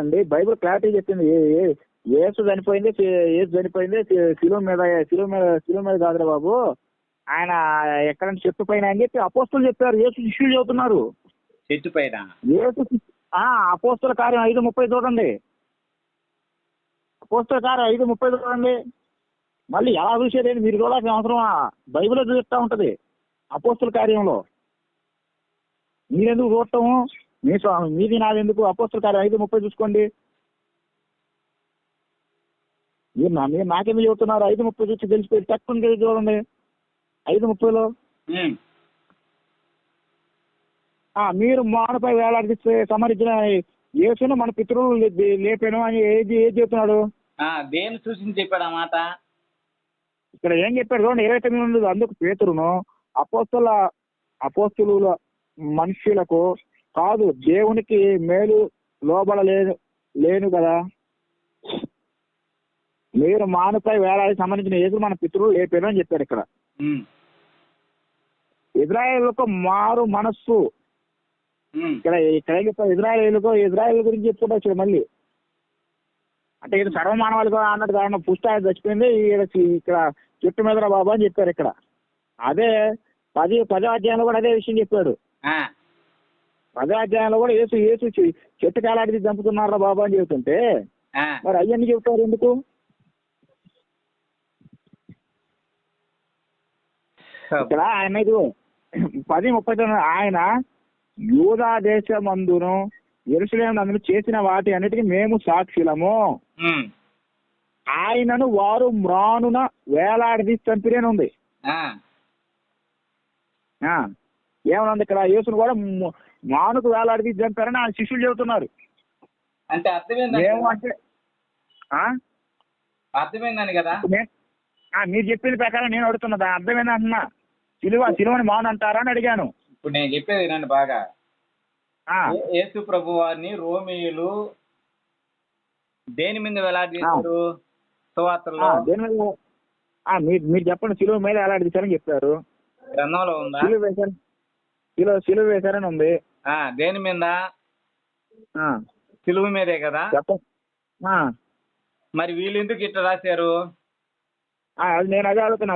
అండి Bible clarity చెప్పింది. యేసు చనిపోయింది, శిలువ మీద కాదురా బాబు, ఆయన ఎక్కడంటే చెట్టు పైన అని చెప్పి అపోస్తులు చెప్పారు. యేసు శిష్యులు చెబుతున్నారు చెట్టు పైన. యేసు అపోస్తుల కార్యం 5:30 చూడండి. అపోస్తుల కార్యం 5:30 చూడండి. మళ్ళీ ఎలా చూసేది మీరు చూడాల్సిన అవసరమా? బైబిల్లో చూపిస్తా ఉంటది అపోస్తుల కార్యంలో. మీరెందుకు చూడటము? మీది నాదెందుకు? అపోస్తుల కార్యం 5:30 చూసుకోండి. మీరు నాకెందుకు చెబుతున్నారు? 5:30 చూసి తెలిసిపోయి తక్కువ చూడండి. 5:30లో మీరు మానపై వేలాడిస్తే సమరించిన యేసును మన పితరులు లేపాను అని ఏది చెప్తున్నాడు? దేని సూచించి చెప్పాడు ఆ మాట? ఇక్కడ ఏం చెప్పాడు చూడండి, 29. అందుకు పేతురును అపోస్తుల మనుష్యులకు కాదు దేవునికి మేలు లోబడలేను కదా, మీరు మానుపై వేలాడి సంబంధించిన యేసు మన పితరులు లేపారు అని చెప్పారు. ఇక్కడ ఇజ్రాయేలుకు మారు మనస్సు, ఇక్కడ ఇజ్రాయేల్ గురించి చెప్పుకుంటూ వచ్చాడు మళ్ళీ. అంటే ఇది సర్వమానవాళిగా అన్నట్టు కారణం పుష్టి ఆయన చచ్చిపోయింది ఇక్కడ చెట్టు మీద బాబా అని చెప్పారు. ఇక్కడ అదే 10వ అధ్యాయంలో కూడా అదే విషయం చెప్పాడు. 10వ అధ్యాయంలో కూడా యేసు చెట్టు కాలాడిది చంపుతున్నారా బాబా అని చెబుతుంటే మరి అయ్యన్ని చెబుతారు ఎందుకు? ఇక్కడ ఆయన 10:30 ఆయన యూదా దేశమందును యెరూషలేము అందును చేసిన వాటి అన్నిటికీ మేము సాక్షులము, ఆయనను వారు మ్రానున వేలాడదీ చంపిరేని ఉంది. ఏమనుంది ఇక్కడ? యేసును కూడా మానుకు వేలాడదీ చంపారని ఆయన శిష్యులు చెబుతున్నారు. అంటే అర్థమైందని కదా మీరు చెప్పిన ప్రకారం నేను అడుగుతున్నా, అర్థమైంది అంటున్నా. సిలువని మాను అంటారా అని అడిగాను. ఇప్పుడు నేను చెప్పేది వినండి బాగా. యేసు ప్రభు వారిని రోమీయులు దేని మీద వేలాడదీశారు? సువార్తల్లో మీరు చెప్పండి. సిలువ మీద వేలాడదీశారని చెప్పారు. గ్రంథంలో ఉందా? సిలువ వేశారని ఉంది. దేని మీద? సిలువ మీదే కదా. మరి వీళ్ళు ఎందుకు ఇట్లా రాశారు? అది నేను అదే అడుగుతున్నా.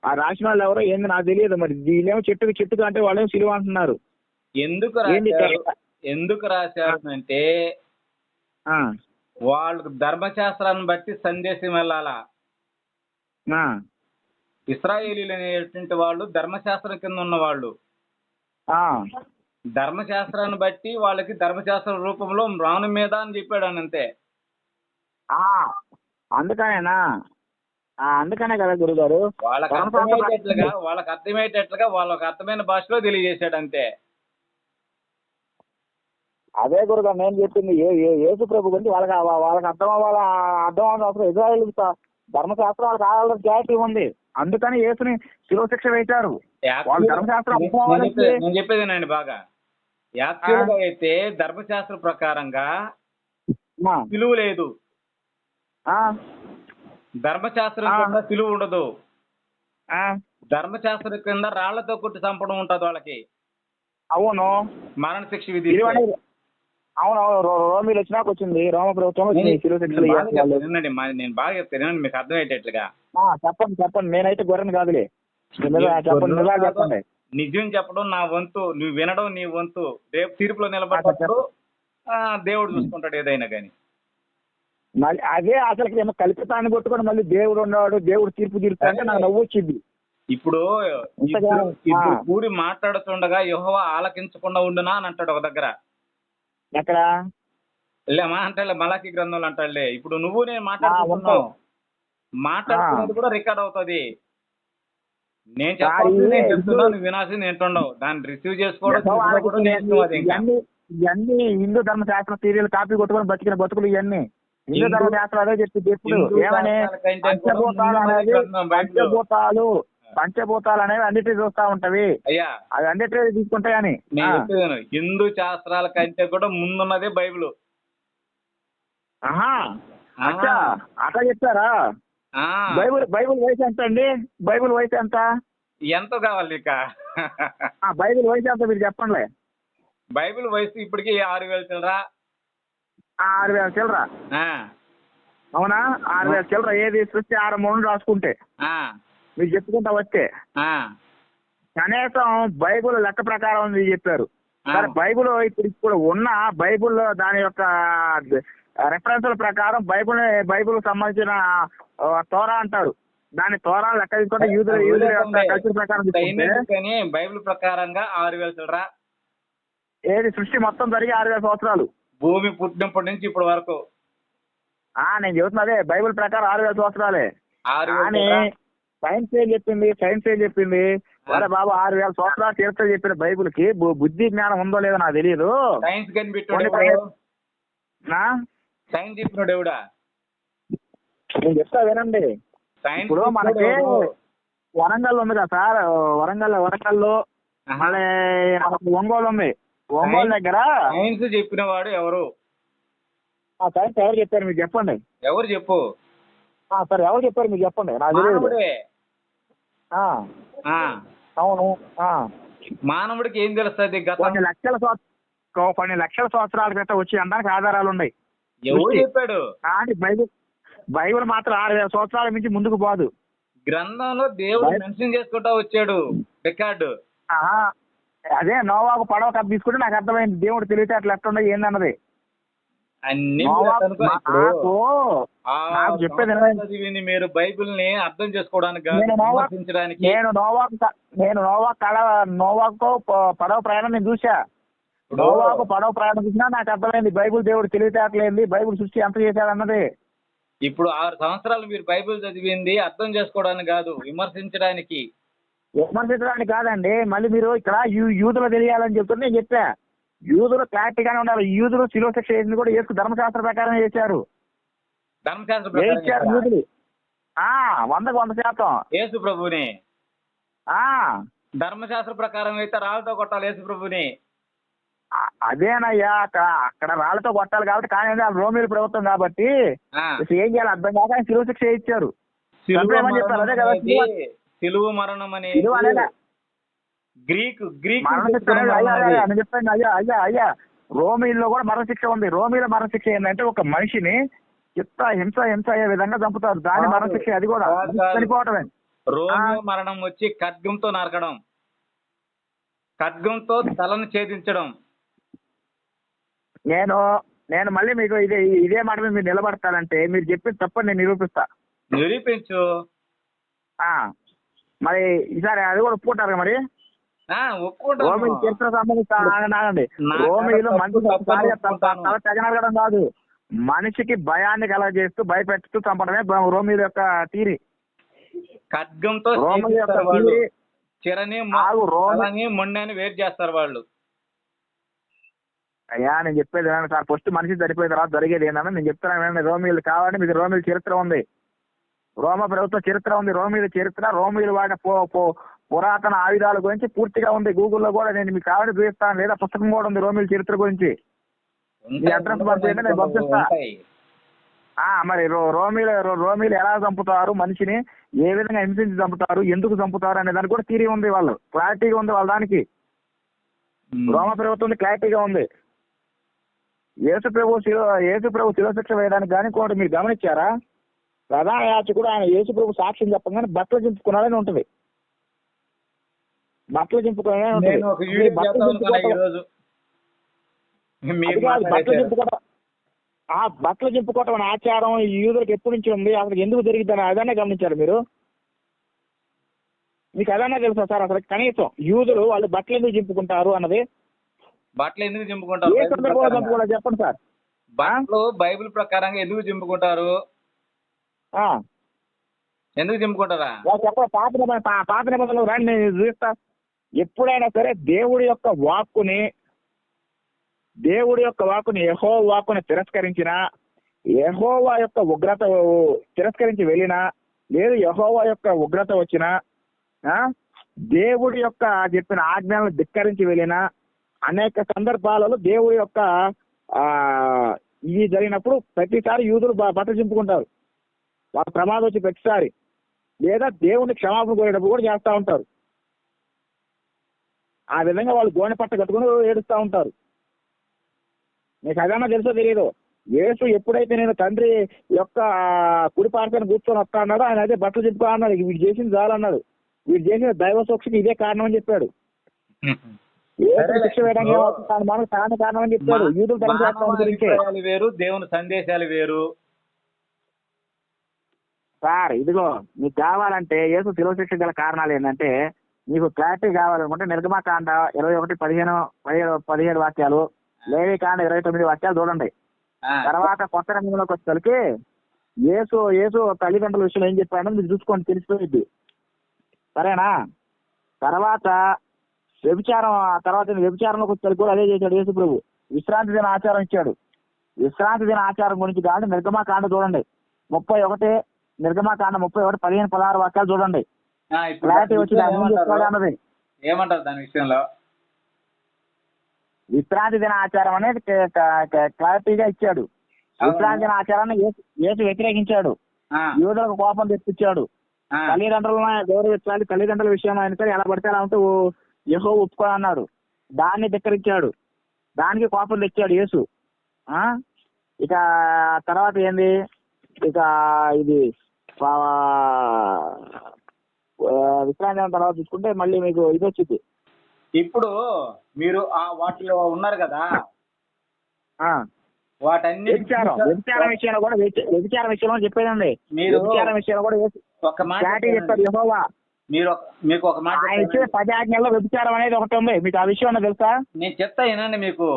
ఆ రాసిన వాళ్ళు ఎవరో ఏంది నాకు తెలియదు. మరి వీళ్ళేమో చెట్టుకు అంటే వాళ్ళేమో సిలువ అంటున్నారు. ఎందుకు రాశారు అంటే వాళ్ళకు ధర్మశాస్త్రాన్ని బట్టి సందేశం వెళ్ళాలా. ఇశ్రాయేలీయులు అనేటువంటి వాళ్ళు ధర్మశాస్త్రం కింద ఉన్నవాళ్ళు. ధర్మశాస్త్రాన్ని బట్టి వాళ్ళకి ధర్మశాస్త్ర రూపంలో రాను మీద అని చెప్పాడు అని అంతే. అందుకనే కదా గురుగారు వాళ్ళకి అర్థమయ్యేటట్లుగా వాళ్ళకి అర్థమైన భాషలో తెలియజేశాడు అంతే. అదే గురుగారు నేను చెప్పింది. యేసు ప్రభు గురించి వాళ్ళకి అర్థం అవ్వాల్సిన అవసరం. ఇజ్రాయేల్ ధర్మశాస్త్రం వాళ్ళకి ఆడాలని క్లారిటీ ఉంది. అందుకని యేసుని శిలువ శిక్ష వేశారు. వాళ్ళు ధర్మశాస్త్రం నేను చెప్పేదేనండి బాగా. యాక్చువల్గా అయితే ధర్మశాస్త్ర ప్రకారంగా సిలువ లేదు. ధర్మశాస్త్రం కింద సిలువ ఉండదు. ధర్మశాస్త్రం కింద రాళ్లతో కొట్టి చంపడం ఉంటది వాళ్ళకి. అవును, మరణ శిక్ష విధి. అవునవును, రోమిలు వచ్చినాక వచ్చింది. రోమ ప్రభుత్వం వినండి, నేను బాగా చెప్తాను మీకు అర్థమయ్యేటట్లుగా. చెప్పండి. నేనైతే గొర్రెని కాదులే. చెప్పండి. నిజం చెప్పడం నా వంతు, నువ్వు వినడం నీ వంతు. రేపు తీర్పులో నిలబడ్డప్పుడు దేవుడు చూసుకుంటాడు ఏదైనా కానీ. మళ్ళీ అదే అసలు ఏమో కల్పితాన్ని కొట్టుకొని మళ్ళీ దేవుడు ఉన్నాడు, దేవుడు తీర్పు అంటే నాకు నవ్వు వచ్చింది. ఇప్పుడు కూడి మాట్లాడుతుండగా యెహోవా ఆలకించకుండా ఉండునా అని అంటాడు ఒక దగ్గర. ఎక్కడ అంటే మలాకి గ్రంథంలో అంటాడులే. ఇప్పుడు నువ్వు నేను మాట్లాడుతున్నది కూడా రికార్డ్ అవుతుంది. నేను చెప్పాల్సింది నేను చెప్తున్నా, నువ్వు వినాల్సింది ఏంటుండవు. దాన్ని రిసీవ్ చేసుకోవడం ఇవన్నీ హిందూ ధర్మశాస్త్రం సీరియల్ కాపీ కొట్టుకొని బతికిన బతుకులు ఇవన్నీ. హిందూ ధర్మశాస్త్రం అదే చెప్తుంది ఎప్పుడు. ఏమని పంచభూతాలు అనేవి అన్నిటి చూస్తా ఉంటవి. అయ్యా అది అన్నిటి తీసుకుంటాయని. హిందూ శాస్త్రాల కంటే కూడా ముందున్నదే బైబిల్. అట్లా చెప్తారా? బైబిల్ వయసు ఎంత అండి? బైబిల్ వయసు ఎంత కావాలి ఇక? బైబిల్ వయసు ఎంత మీరు చెప్పండి. బైబిల్ వయసు ఇప్పటికి 6,000 చిల్లరా. 6,000 చిల్లర. ఆ, అవునా? 6,000 చిల్లర ఏది సృష్టి ఆరంభం రాసుకుంటే ఆ, మీరు చెప్పుకుంటా వస్తే ఆ, కనీసం బైబుల్ లెక్క ప్రకారం ఉంది చెప్పారు. ఆ. మరి బైబుల్ ఇప్పుడు ఉన్న బైబుల్లో దాని యొక్క రెఫరెన్స్ల ప్రకారం బైబుల్ సంబంధించిన తోరా అంటారు. దాని తోరా లెక్క తీసుకుంటే యూదుల యొక్క కల్చర్ ప్రకారం తీసుకుంటే కానీ బైబిల్ ప్రకారంగా 6,000 చిల్లర ఏది సృష్టి మొత్తం జరిగి 6,000 సంవత్సరాలు భూమి పుట్టినప్పటి నుంచి ఇప్పటి వరకు నేను చెబుతున్నదే బైబిల్ ప్రకారం 6,000 సంవత్సరాలే. 6,000 కానీ సైన్స్ ఏం చెప్పింది అరే బాబు 6,000 సంవత్సరాలు చరిత్ర చెప్పిన బైబుల్ కి బుద్ధి జ్ఞానం ఉందో లేదో నాకు తెలియదు. సైన్స్ కనిపెట్టాడు సైన్స్ చెప్పినాడు ఎవడా? నేను చెప్తా వినండి. సైన్స్ ఇప్పుడు మనకి వరంగల్ ఉంది కదా సార్, వరంగల్లో మళ్ళీ మనకు ఒంగోలు ఉంది. ఒంగోలు దగ్గర సైన్స్ చెప్పిన వాడు ఎవరు? సైన్స్ ఎవరు చెప్పారు మీరు చెప్పండి. ఎవరు చెప్పు సరే ఎవరు చెప్పారు మీరు చెప్పండి, నాకు తెలియదు. అవును. మానవుడికి ఏం తెలుస్తుంది? కొన్ని లక్షల సంవత్సరాల క్రితం వచ్చి అనడానికి ఆధారాలు ఉన్నాయి. ఎవరు చెప్పాడు? కానీ బైబిల్ మాత్రం 6,000 సంవత్సరాల నుంచి ముందుకు పోదు. గ్రంథంలో దేవుడు మెన్షన్ చేసుకుంటా వచ్చాడు రికార్డు. అదే నోవాకు పడవ కథ తీసుకుంటే నాకు అర్థమైంది దేవుడు తెలివితే అట్లా ఎట్లా ఉన్నాయి ఏందన్నది. అన్ని చెప్పేది మీరు బైబిల్ ని అర్థం చేసుకోవడానికి నేను నోవాకు పడవ ప్రయాణం నేను చూసా. నోవాకు పడవ ప్రయాణం చూసినా నాకు అర్థమైంది బైబిల్ దేవుడు తెలివితేటలేంది, బైబిల్ సృష్టి ఎంత చేశాడన్నది. ఇప్పుడు 6 సంవత్సరాలు మీరు బైబిల్ చదివింది అర్థం చేసుకోవడానికి కాదు, విమర్శించడానికి కాదండి. మళ్ళీ మీరు ఇక్కడ యూదులు తెలియాలని చెప్తున్నా. నేను చెప్పా యూదులు క్లారిటీగానే ఉండాలి. యూదులు శిలువ శిక్ష చేసింది కూడా యేసు ధర్మశాస్త్ర ప్రకారం చేశారు. యూదులు 100% యేసు ప్రభుని ధర్మశాస్త్ర ప్రకారం అయితే రాళ్ళతో కొట్టాలి యేసు ప్రభుని. అదేనయ్యా, అక్కడ రాళ్ళతో కొట్టాలి కాబట్టి. కానీ రోమిల ప్రభుత్వం కాబట్టి ఏం చేయాలి అర్థం కాక శిలువ శిక్ష ఇచ్చారు. చెప్పారు అదే కదా సిలువ మరణం అని గ్రీక్ చెప్పండి. అయ్యా రోమిల్లో కూడా మరణశిక్ష ఉంది. రోమిల మరణశిక్ష ఏంటంటే ఒక మనిషిని హింస అయ్యే విధంగా చంపుతారు. దాని మరణశిక్ష అది కూడా చనిపోవటమే. రోమిల మరణం వచ్చి ఖడ్గంతో నరకడం, ఖడ్గంతో తలను ఛేదించడం. నేను మళ్ళీ మీకు ఇదే మాట మీద మీరు నిలబడతానంటే మీరు చెప్పిన తప్పని నేను నిరూపించు. మరి ఈసారి అది కూడా ఒప్పుకుంటారు మరి. రోమిల్ చరిత్ర సంబంధించి రోమిలు తగనగడం కాదు, మనిషికి భయాన్ని కలగజేస్తూ భయపెడుతూ చంపడమే రోమిల యొక్క తీరి. ఖడ్గంతో చిరని మొండని వేరు చేస్తారు వాళ్ళు. అయ్యా నేను చెప్పేది సార్, ఫస్ట్ మనిషి చనిపోయిన తర్వాత జరిగేది ఏంటన్నా నేను చెప్తున్నాను. రోమిలు కావాలంటే మీకు రోమిల చరిత్ర ఉంది, రోమ ప్రభుత్వ చరిత్ర ఉంది, రోమిల చరిత్ర, రోమిలు వాడిన పురాతన ఆయుధాల గురించి పూర్తిగా ఉంది. గూగుల్లో కూడా నేను మీకు కావాలని చూపిస్తాను, లేదా పుస్తకం కూడా ఉంది రోమిల చరిత్ర గురించి. మీ అడ్రస్ పంపిస్తే నేను పంపిస్తా. మరి రోమిలు ఎలా చంపుతారు, మనిషిని ఏ విధంగా హింసించి చంపుతారు, ఎందుకు చంపుతారు అనే దానికి కూడా థియరీ ఉంది. వాళ్ళు క్లారిటీగా ఉంది వాళ్ళ దానికి. రోమ ప్రభుత్వం క్లారిటీగా ఉంది. యేసు ప్రభు శిలువ శిక్ష వేయడానికి కానీ ఇంకోటి మీరు గమనించారా? ప్రధాన యాజకుడు ఆయన యేసు ప్రభు సాక్ష్యం చెప్పగానే బట్టలు చింపుకున్నాడని ఉంటది. బట్టలు చింపుకోవటం అనే ఆచారం ఈ యూదులకు ఎప్పటి నుంచి ఉంది, అసలు ఎందుకు జరిగిద్దని అదన్నా గమనించారు మీరు? మీకు అదన్నా తెలుసా సార్? అసలు కనీసం యూదులు వాళ్ళు బట్టలు ఎందుకు చింపుకుంటారు అన్నది, బట్టలు ఎందుకు చింపుకుంటారు చెప్పండి సార్. బట్టలు బైబిల్ ప్రకారంగా ఎందుకు చింపుకుంటారు? ఎందుకు చింపుకుంటారా చెప్ప. పాత నిబంధనలు రండి నేను చూస్తా. ఎప్పుడైనా సరే దేవుడి యొక్క వాక్కుని యెహోవా వాక్కుని తిరస్కరించిన, యెహోవా యొక్క ఉగ్రత తిరస్కరించి వెళ్ళినా, లేదు యెహోవా యొక్క ఉగ్రత వచ్చినా, దేవుడి యొక్క చెప్పిన ఆజ్ఞలను ధిక్కరించి వెళ్ళినా, అనేక సందర్భాలలో దేవుడి యొక్క ఇది జరిగినప్పుడు ప్రతిసారి యూదులు బట్టలు చింపుకుంటారు. వాళ్ళ ప్రమాదం వచ్చి ప్రతిసారి, లేదా దేవుడిని క్షమాపణ కోరేటప్పుడు కూడా చేస్తూ ఉంటారు. ఆ విధంగా వాళ్ళు గోనె పట్ట కట్టుకుని ఏడుస్తూ ఉంటారు. మీకు అదన్నా తెలుసో తెలియదు. యేసు ఎప్పుడైతే నేను తండ్రి యొక్క కుడి పార్శ్వాన కూర్చొని వస్తా అన్నాడో ఆయన అదే బట్టలు చెప్పుకో అన్నాడు. వీడు చేసింది చాలన్నాడు. వీడు చేసిన దైవ సూక్షకి ఇదే కారణం అని చెప్పాడు. యేసు శిక్ష వేయడానికి ఏమవుతుంది, తాను మనకు తాను కారణం అని చెప్పాడు. యూదులు ధర్మశాస్త్రం గురించే వేరు, దేవుని సందేశాలు వేరు. సార్ ఇదిగో మీకు కావాలంటే యేసు శిలువ శిక్ష గల కారణాలు ఏంటంటే, మీకు క్లారిటీ కావాలనుకుంటే నిర్గమకాండ 21:17 వాక్యాలు, లేవికాండ 29 వాక్యాలు చూడండి. తర్వాత కొత్త నిబంధనలోకి వచ్చేసరికి యేసు తల్లిదండ్రుల విషయంలో ఏం చెప్పాడో మీరు చూసుకోండి, తెలిసిపోయింది. సరేనా? తర్వాత వ్యభిచారంలోకి వచ్చేసరికి కూడా అదే చేశాడు యేసు ప్రభు. విశ్రాంతి దిన ఆచారం ఇచ్చాడు. విశ్రాంతి దిన ఆచారం గురించి కాబట్టి నిర్గమకాండ చూడండి 31, నిర్గమకాండ 31, 15, 16 వాక్యాలు చూడండి. క్లారిటీ వచ్చి అన్నది ఏమంటారు దాని విషయంలో? విశ్రాంతి దిన ఆచారం అనేది క్లారిటీగా ఇచ్చాడు. విశ్రాంతి దిన ఆచారాన్ని యేసు వ్యతిరేకించాడు. యూదులకు కోపం తెప్పించాడు. తల్లిదండ్రులను గౌరవించాలి, తల్లిదండ్రుల విషయం అయినా సరే ఎలా పడితే అలా ఉంటూ యెహోవా ఒప్పుకోనన్నాడు. దాన్ని ధిక్కరించాడు. దానికి కోపం తెచ్చాడు యేసు. ఇక తర్వాత ఏంది, ఇక ఇది విశ్రాంతి తర్వాత చూసుకుంటే మళ్ళీ మీకు ఇది వచ్చింది. ఇప్పుడు మీరు వాటిలో ఉన్నారు కదా, వాటన్ని వ్యభిచారం విషయంలో కూడా చెప్పేదండి. మీరు వ్యభిచారం విషయంలో కూడా ఒక మాట చెప్తాడు యెహోవా. మీకు ఒక మాట ఆయన ఇచ్చే 10 ఆజ్ఞల్లో వ్యభిచారం అనేది ఒకటి ఉంది. మీకు ఆ విషయం అన్నది తెలుసా? నేను చెప్తా వినండి. మీకు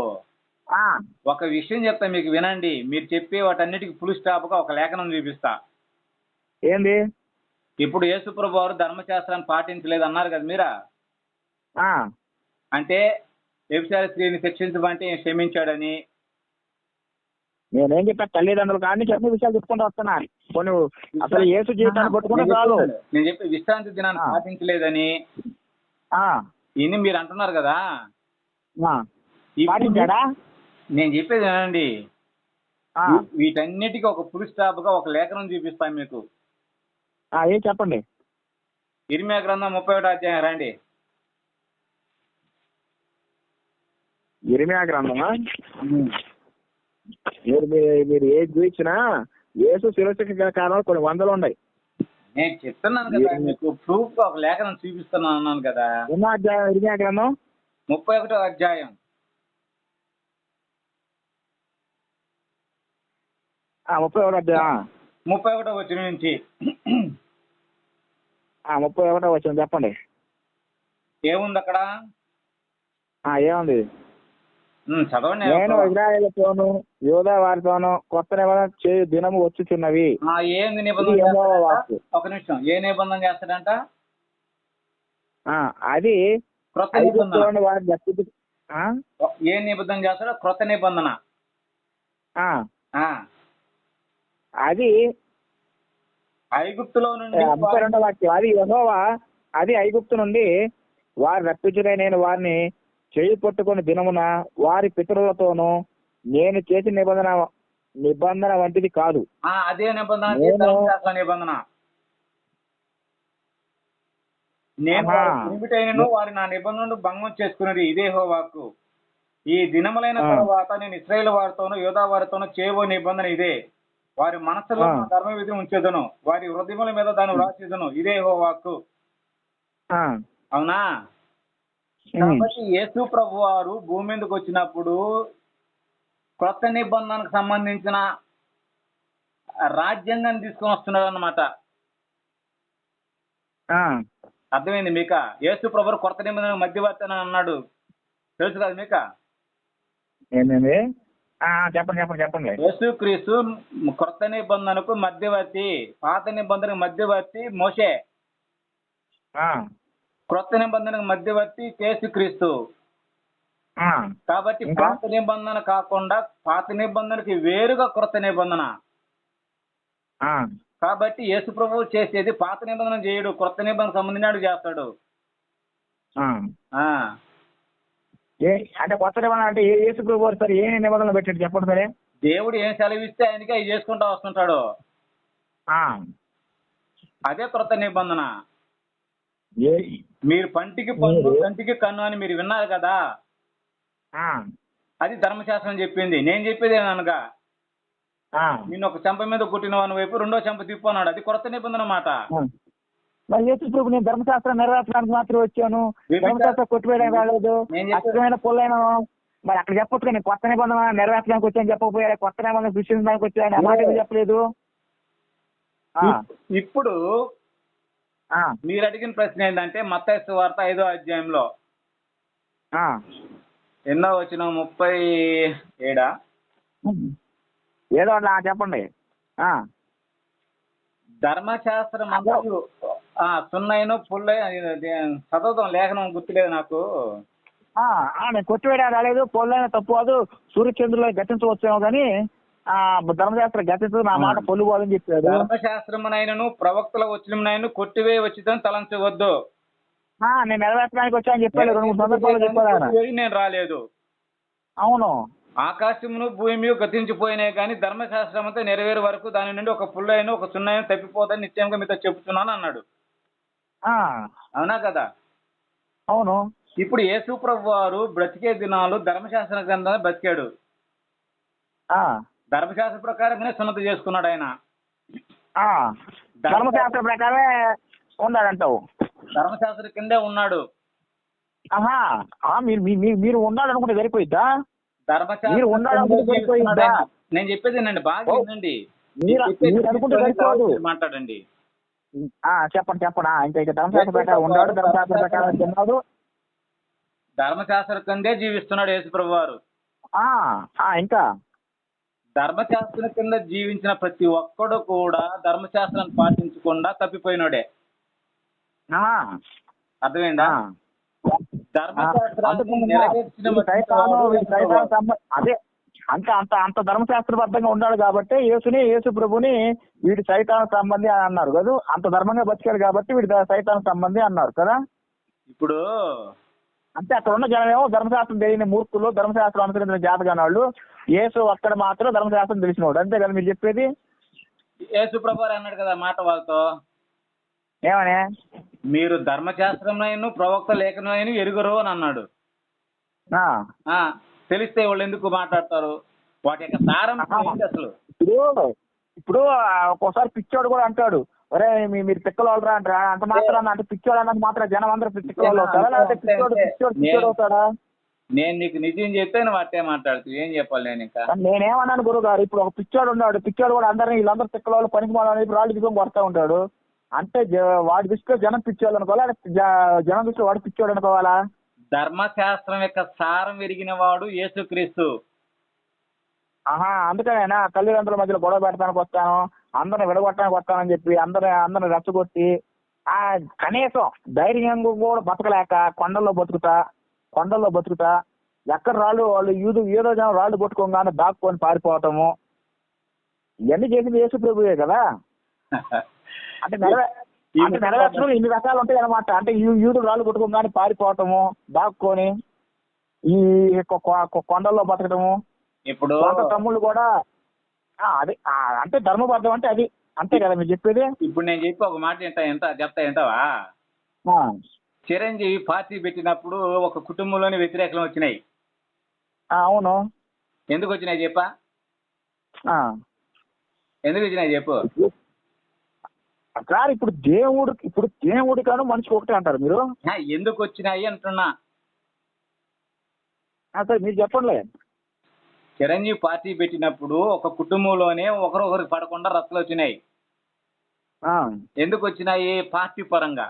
ఒక విషయం చెప్తా, మీకు వినండి. మీరు చెప్పే వాటన్నిటికి ఫుల్ స్టాప్ గా ఒక లేఖనం చూపిస్తా. ఏంది? ఇప్పుడు యేసుప్రభు వారు ధర్మశాస్త్రాన్ని పాటించలేదు అన్నారు కదా మీరా. అంటే వ్యభిచార స్త్రీని శిక్షించమంటే క్షమించాడని. నేనేం చెప్పా, తల్లిదండ్రులు కానీ చెప్పిన విషయాలు చెప్పుకుంటూ వస్తున్నా. కొన్ని అసలు యేసు జీవితాన్ని పట్టుకుంటే చాలు. నేను చెప్పి విశ్రాంతి దినాన్ని పాటించలేదని ఇన్ని మీరు అంటున్నారు కదా. పాటించాడా? నేను చెప్పేది వినండి. వీటన్నిటికీ ఒక ఫుల్ స్టాప్ గా ఒక లేఖనం చూపిస్తాను మీకు. ఏం చెప్పండి. ఇర్మియా గ్రంథం 31వ అధ్యాయం రండి. ఇర్మియా గ్రంథమా? మీరు ఏది చూపించినా యేసు శిలువ కారణాలు కొన్ని వందలు ఉన్నాయి. నేను చెప్తున్నాను కదా మీకు, ప్రూఫ్ గా ఒక లేఖనం చూపిస్తున్నాను అన్నాను కదా. ఎన్నో అధ్యాయం ఇర్మియా గ్రంథం? 31వ అధ్యాయం 31వ అధ్యాయం 31వ వచనం నుంచి 31వ వచనం చెప్పండి. ఏముంది అక్కడ? ఏముంది? చదవండి. నేను ఇశ్రాయేలుతోను యూదా వారితోను కొత్త నిబంధన చేయు దినము వచ్చుచున్నవి. ఏంది నిబంధన? ఒక నిమిషం. ఏ నిబంధన చేస్తాడంట? అది క్రొత్త నిబంధన. ఏ నిబంధన చేస్తాడో? క్రొత్త నిబంధన. అది ఐగుప్తులో నుండి 32వ వాక్యం. అది యెహోవా అది ఐగుప్తు నుండి వారు రప్పించునే నేను వారిని చేయి పట్టుకుని దినమున వారి పితరులతోనూ నేను చేసిన నిబంధన వంటిది కాదు. అదే నిబంధన. నిబంధన నేను వారి నా నిబంధనను భంగం చేసుకున్నది ఇదే యెహోవాకు. ఈ దినములైన తర్వాత నేను ఇశ్రాయేలు వారితోనూ యూదా వారితోనూ చేయబో నిబంధన ఇదే. వారి మనస్సులో ధర్మ విధిని ఉంచేదను, వారి హృదయముల మీద దాన్ని వ్రాసేదను ఇదే యెహోవాకు. అవునా? కాబట్టి యేసు ప్రభు వారు భూమి మీదకి వచ్చినప్పుడు కొత్త నిబంధనకు సంబంధించిన రాజ్యాంగాన్ని తీసుకొని వస్తున్నారు అన్నమాట. అర్థమైంది మీక? యేసు ప్రభు కొత్త నిబంధన మధ్యవర్తి అని అన్నాడు, తెలుసు కదా మీక? చెప్పండి. యేసు క్రీస్తు కొత్త నిబంధనకు మధ్యవర్తి, పాత నిబంధనకు మధ్యవర్తి మోషే, క్రొత్త నిబంధనకు మధ్యవర్తి యేసు క్రీస్తు. కాబట్టి పాత నిబంధన కాకుండా పాత నిబంధనకి వేరుగా క్రొత్త నిబంధన. కాబట్టి యేసు ప్రభువు చేసేది పాత నిబంధన చేయడు, క్రొత్త నిబంధన సంబంధించినట్టు చేస్తాడు. అంటే కొత్త నిబంధన అంటే యేసు ప్రభు సార్ ఏ నిబంధనలు పెట్టాడు చెప్పండి సరే. దేవుడు ఏం సెలవిస్తే ఆయనకి అవి చేసుకుంటూ వస్తుంటాడు. అదే క్రొత్త నిబంధన. మీరు పంటికి పన్ను కంటికి కన్ను అని మీరు విన్నారు కదా, అది ధర్మశాస్త్రం చెప్పింది. నేను చెప్పేది అనగా నిన్ను ఒక చెంప మీద కొట్టిన వాని వైపు రెండో చెంప తిప్పు అన్నాడు. అది కొత్త నిబంధన మాట. మరి యేసు ప్రభు నేను ధర్మశాస్త్రం నెరవేర్చడానికి మాత్రం వచ్చాను, ధర్మశాస్త్రం కొట్టివేయడానికి రాలేదు, అక్షరమైన పొల్లైన మరి అక్కడ చెప్పొచ్చు కానీ కొత్త నిబంధన నెరవేర్చడానికి వచ్చాను చెప్పకపోయా, కొత్త నిబంధన సృష్టించడానికి వచ్చాను అమాట చెప్పలేదు. ఇప్పుడు మీరు అడిగిన ప్రశ్న ఏంటంటే మత్తయి సువార్త 5వ అధ్యాయంలో ఎన్నో వచ్చిన 37 ఏదో చెప్పండి. ధర్మశాస్త్రం అంతయు సున్నైను పుల్లై చదువుతాం, లేఖనం గుర్తులేదు నాకు. నేను కొట్టివేయడం రాలేదు, పొల్లైన తప్పు కాదు, సూర్యచంద్రులో గతించవచ్చేమో కానీ ధర్మశాస్త్రం గతించదు, నా మాట పొల్లు పోదని చెప్పాడు. ధర్మశాస్త్రమునైనను ప్రవక్తల వచ్చినైనా కొట్టివే వచ్చిదని తలంచవద్దు. నేను నెరవేర్చడానికి వచ్చాను చెప్పాడు, 2-3 సందర్భాలు చెప్పాడు ఆయన. నేను రాలేదు. అవును, ఆకాశమును భూమి గతించిపోయినాయి కానీ ధర్మశాస్త్రం అంతా నెరవేరు వరకు దాని నుండి ఒక పుల్లైన ఒక సున్నైన తప్పిపోదని నిశ్చయంగా మీతో చెబుతున్నాను అన్నాడు. అవునా కదా? అవును. ఇప్పుడు యేసు ప్రభు వారు బ్రతికే దినాలు ధర్మశాస్త్ర గ్రంథాన్ని బతికాడు. ధర్మశాస్త్ర ప్రకారంగానే సున్నతి చేసుకున్నాడు ఆయన. ధర్మశాస్త్ర ప్రకారమే ఉన్నాడంటావు? ధర్మశాస్త్ర కిందే ఉన్నాడు. మీరు ఉన్నాడు అనుకుంటే సరిపోయిద్దా? ధర్మశాస్త్రం నేను చెప్పేది అండి, బాగా వినండి. మాట్లాడండి. చెప్పండి ఇంకా ధర్మశాస్త్ర ప్రకారం ఉన్నాడు, ధర్మశాస్త్ర ప్రకారం తిన్నాడు, ధర్మశాస్త్ర కిందే జీవిస్తున్నాడు యేసు ప్రభు వారు. ఇంకా ధర్మశాస్త్రం కింద జీవించిన ప్రతి ఒక్కడు కూడా ధర్మశాస్త్రాన్ని పాటించకుండా తప్పిపోయినాడే. అర్థమైందా? అదే అంత ధర్మశాస్త్రబద్ధంగా ఉన్నాడు కాబట్టి యేసు ప్రభుని వీడి సైతాన్ సంబంధి అని అన్నారు కదా. అంత ధర్మంగా బతికాడు కాబట్టి వీడి సైతాన్ సంబంధి అన్నారు కదా. ఇప్పుడు అంటే అక్కడ ఉన్న జనమేమో ధర్మశాస్త్రం తెలియని మూర్ఖులు, ధర్మశాస్త్రం అనుసరించిన జాతకాని వాళ్ళు, యేసు అక్కడ మాత్రం ధర్మశాస్త్రం తెలిసినవాడు. అంతే కదా మీరు చెప్పేది? యేసు ప్రభు అన్నాడు కదా మాట వాళ్ళతో, ఏమనే మీరు ధర్మశాస్త్రంలో ప్రవక్త లేఖనైన ఎరుగరు అని అన్నాడు. తెలిస్తే వాళ్ళు ఎందుకు మాట్లాడతారు? వాటి యొక్క సారం అసలు. ఇప్పుడు ఒక్కోసారి పిచ్చోడు కూడా అంటాడు, ఒరే మీరు పిక్కలు వాళ్ళరా అంటారా? అంత మాత్రం అంటే పిచ్చోడు అన్నది మాత్రం జనం అందరూ పిచ్చోళ్ళు అవుతారా, లేకపోతే పిచ్చోడు అవుతాడా? నేను నీకు నిజం చెప్తే నువ్వు అట్టే మాట్లాడుతూ ఏం చెప్పాలి నేను ఇంకా? నేనేమన్నాను గురువు గారు, ఇప్పుడు ఒక పిచ్చోడు ఉన్నాడు, పిచ్చోడు కూడా అందరినీ వీళ్ళందరూ పిక్కల వాళ్ళు పనికి మాలని రాళ్ళు దిగుని కొడతా ఉంటాడు. అంటే వాడి దృష్టిలో జనం పిచ్చోళ్ళు అనుకోవాలా, జనం దృష్టిలో వాడు పిచ్చోడు అనుకోవాలా? ధర్మశాస్త్రం యొక్క సారం ఎరిగిన వాడు యేసుక్రీస్తు. అందుకనేనా తల్లిదండ్రుల మధ్యలో గొడవ పెట్టడానికి వస్తాను, అందరిని విడగొట్టడానికి వస్తానని చెప్పి అందరిని రెచ్చగొట్టి కనీసం ధైర్యంగా కూడా బతకలేక కొండల్లో బతుకుతా ఎక్కడ వాళ్ళు ఏదో జనం రాళ్ళు కొట్టుకోగానే దాక్కొని పారిపోవటము, ఇవన్నీ చేసింది యేసు ప్రభువే కదా. అంటే నెరవేర్చడం ఇన్ని రకాలు ఉంటాయి అనమాట. అంటే యూదులు రాళ్ళు కొట్టుకోగానే పారిపోవటము, దాక్కొని ఈ కొండల్లో బతకటము. ఇప్పుడు తమ్ముళ్ళు కూడా అది అంటే ధర్మబద్ధం అంటే అది, అంతే కదా మీరు చెప్పేది? ఇప్పుడు నేను చెప్పి ఒక మాట చెప్తావా? చిరంజీవి పార్టీ పెట్టినప్పుడు ఒక కుటుంబంలోని వ్యతిరేకలు వచ్చినాయి. అవును. ఎందుకు వచ్చినాయి చెప్పా? ఎందుకు వచ్చినాయి చెప్పు. సార్ ఇప్పుడు దేవుడు కాను మనిషికి ఒకటే అంటారు మీరు. ఎందుకు వచ్చినాయి అంటున్నా. సార్ మీరు చెప్పండి. చిరంజీవి పార్టీ పెట్టినప్పుడు ఒక కుటుంబంలోనే ఒకరొకరికి పడకుండా రచ్చలు వచ్చినాయి. ఎందుకు వచ్చినాయి? పార్టీ పరంగా.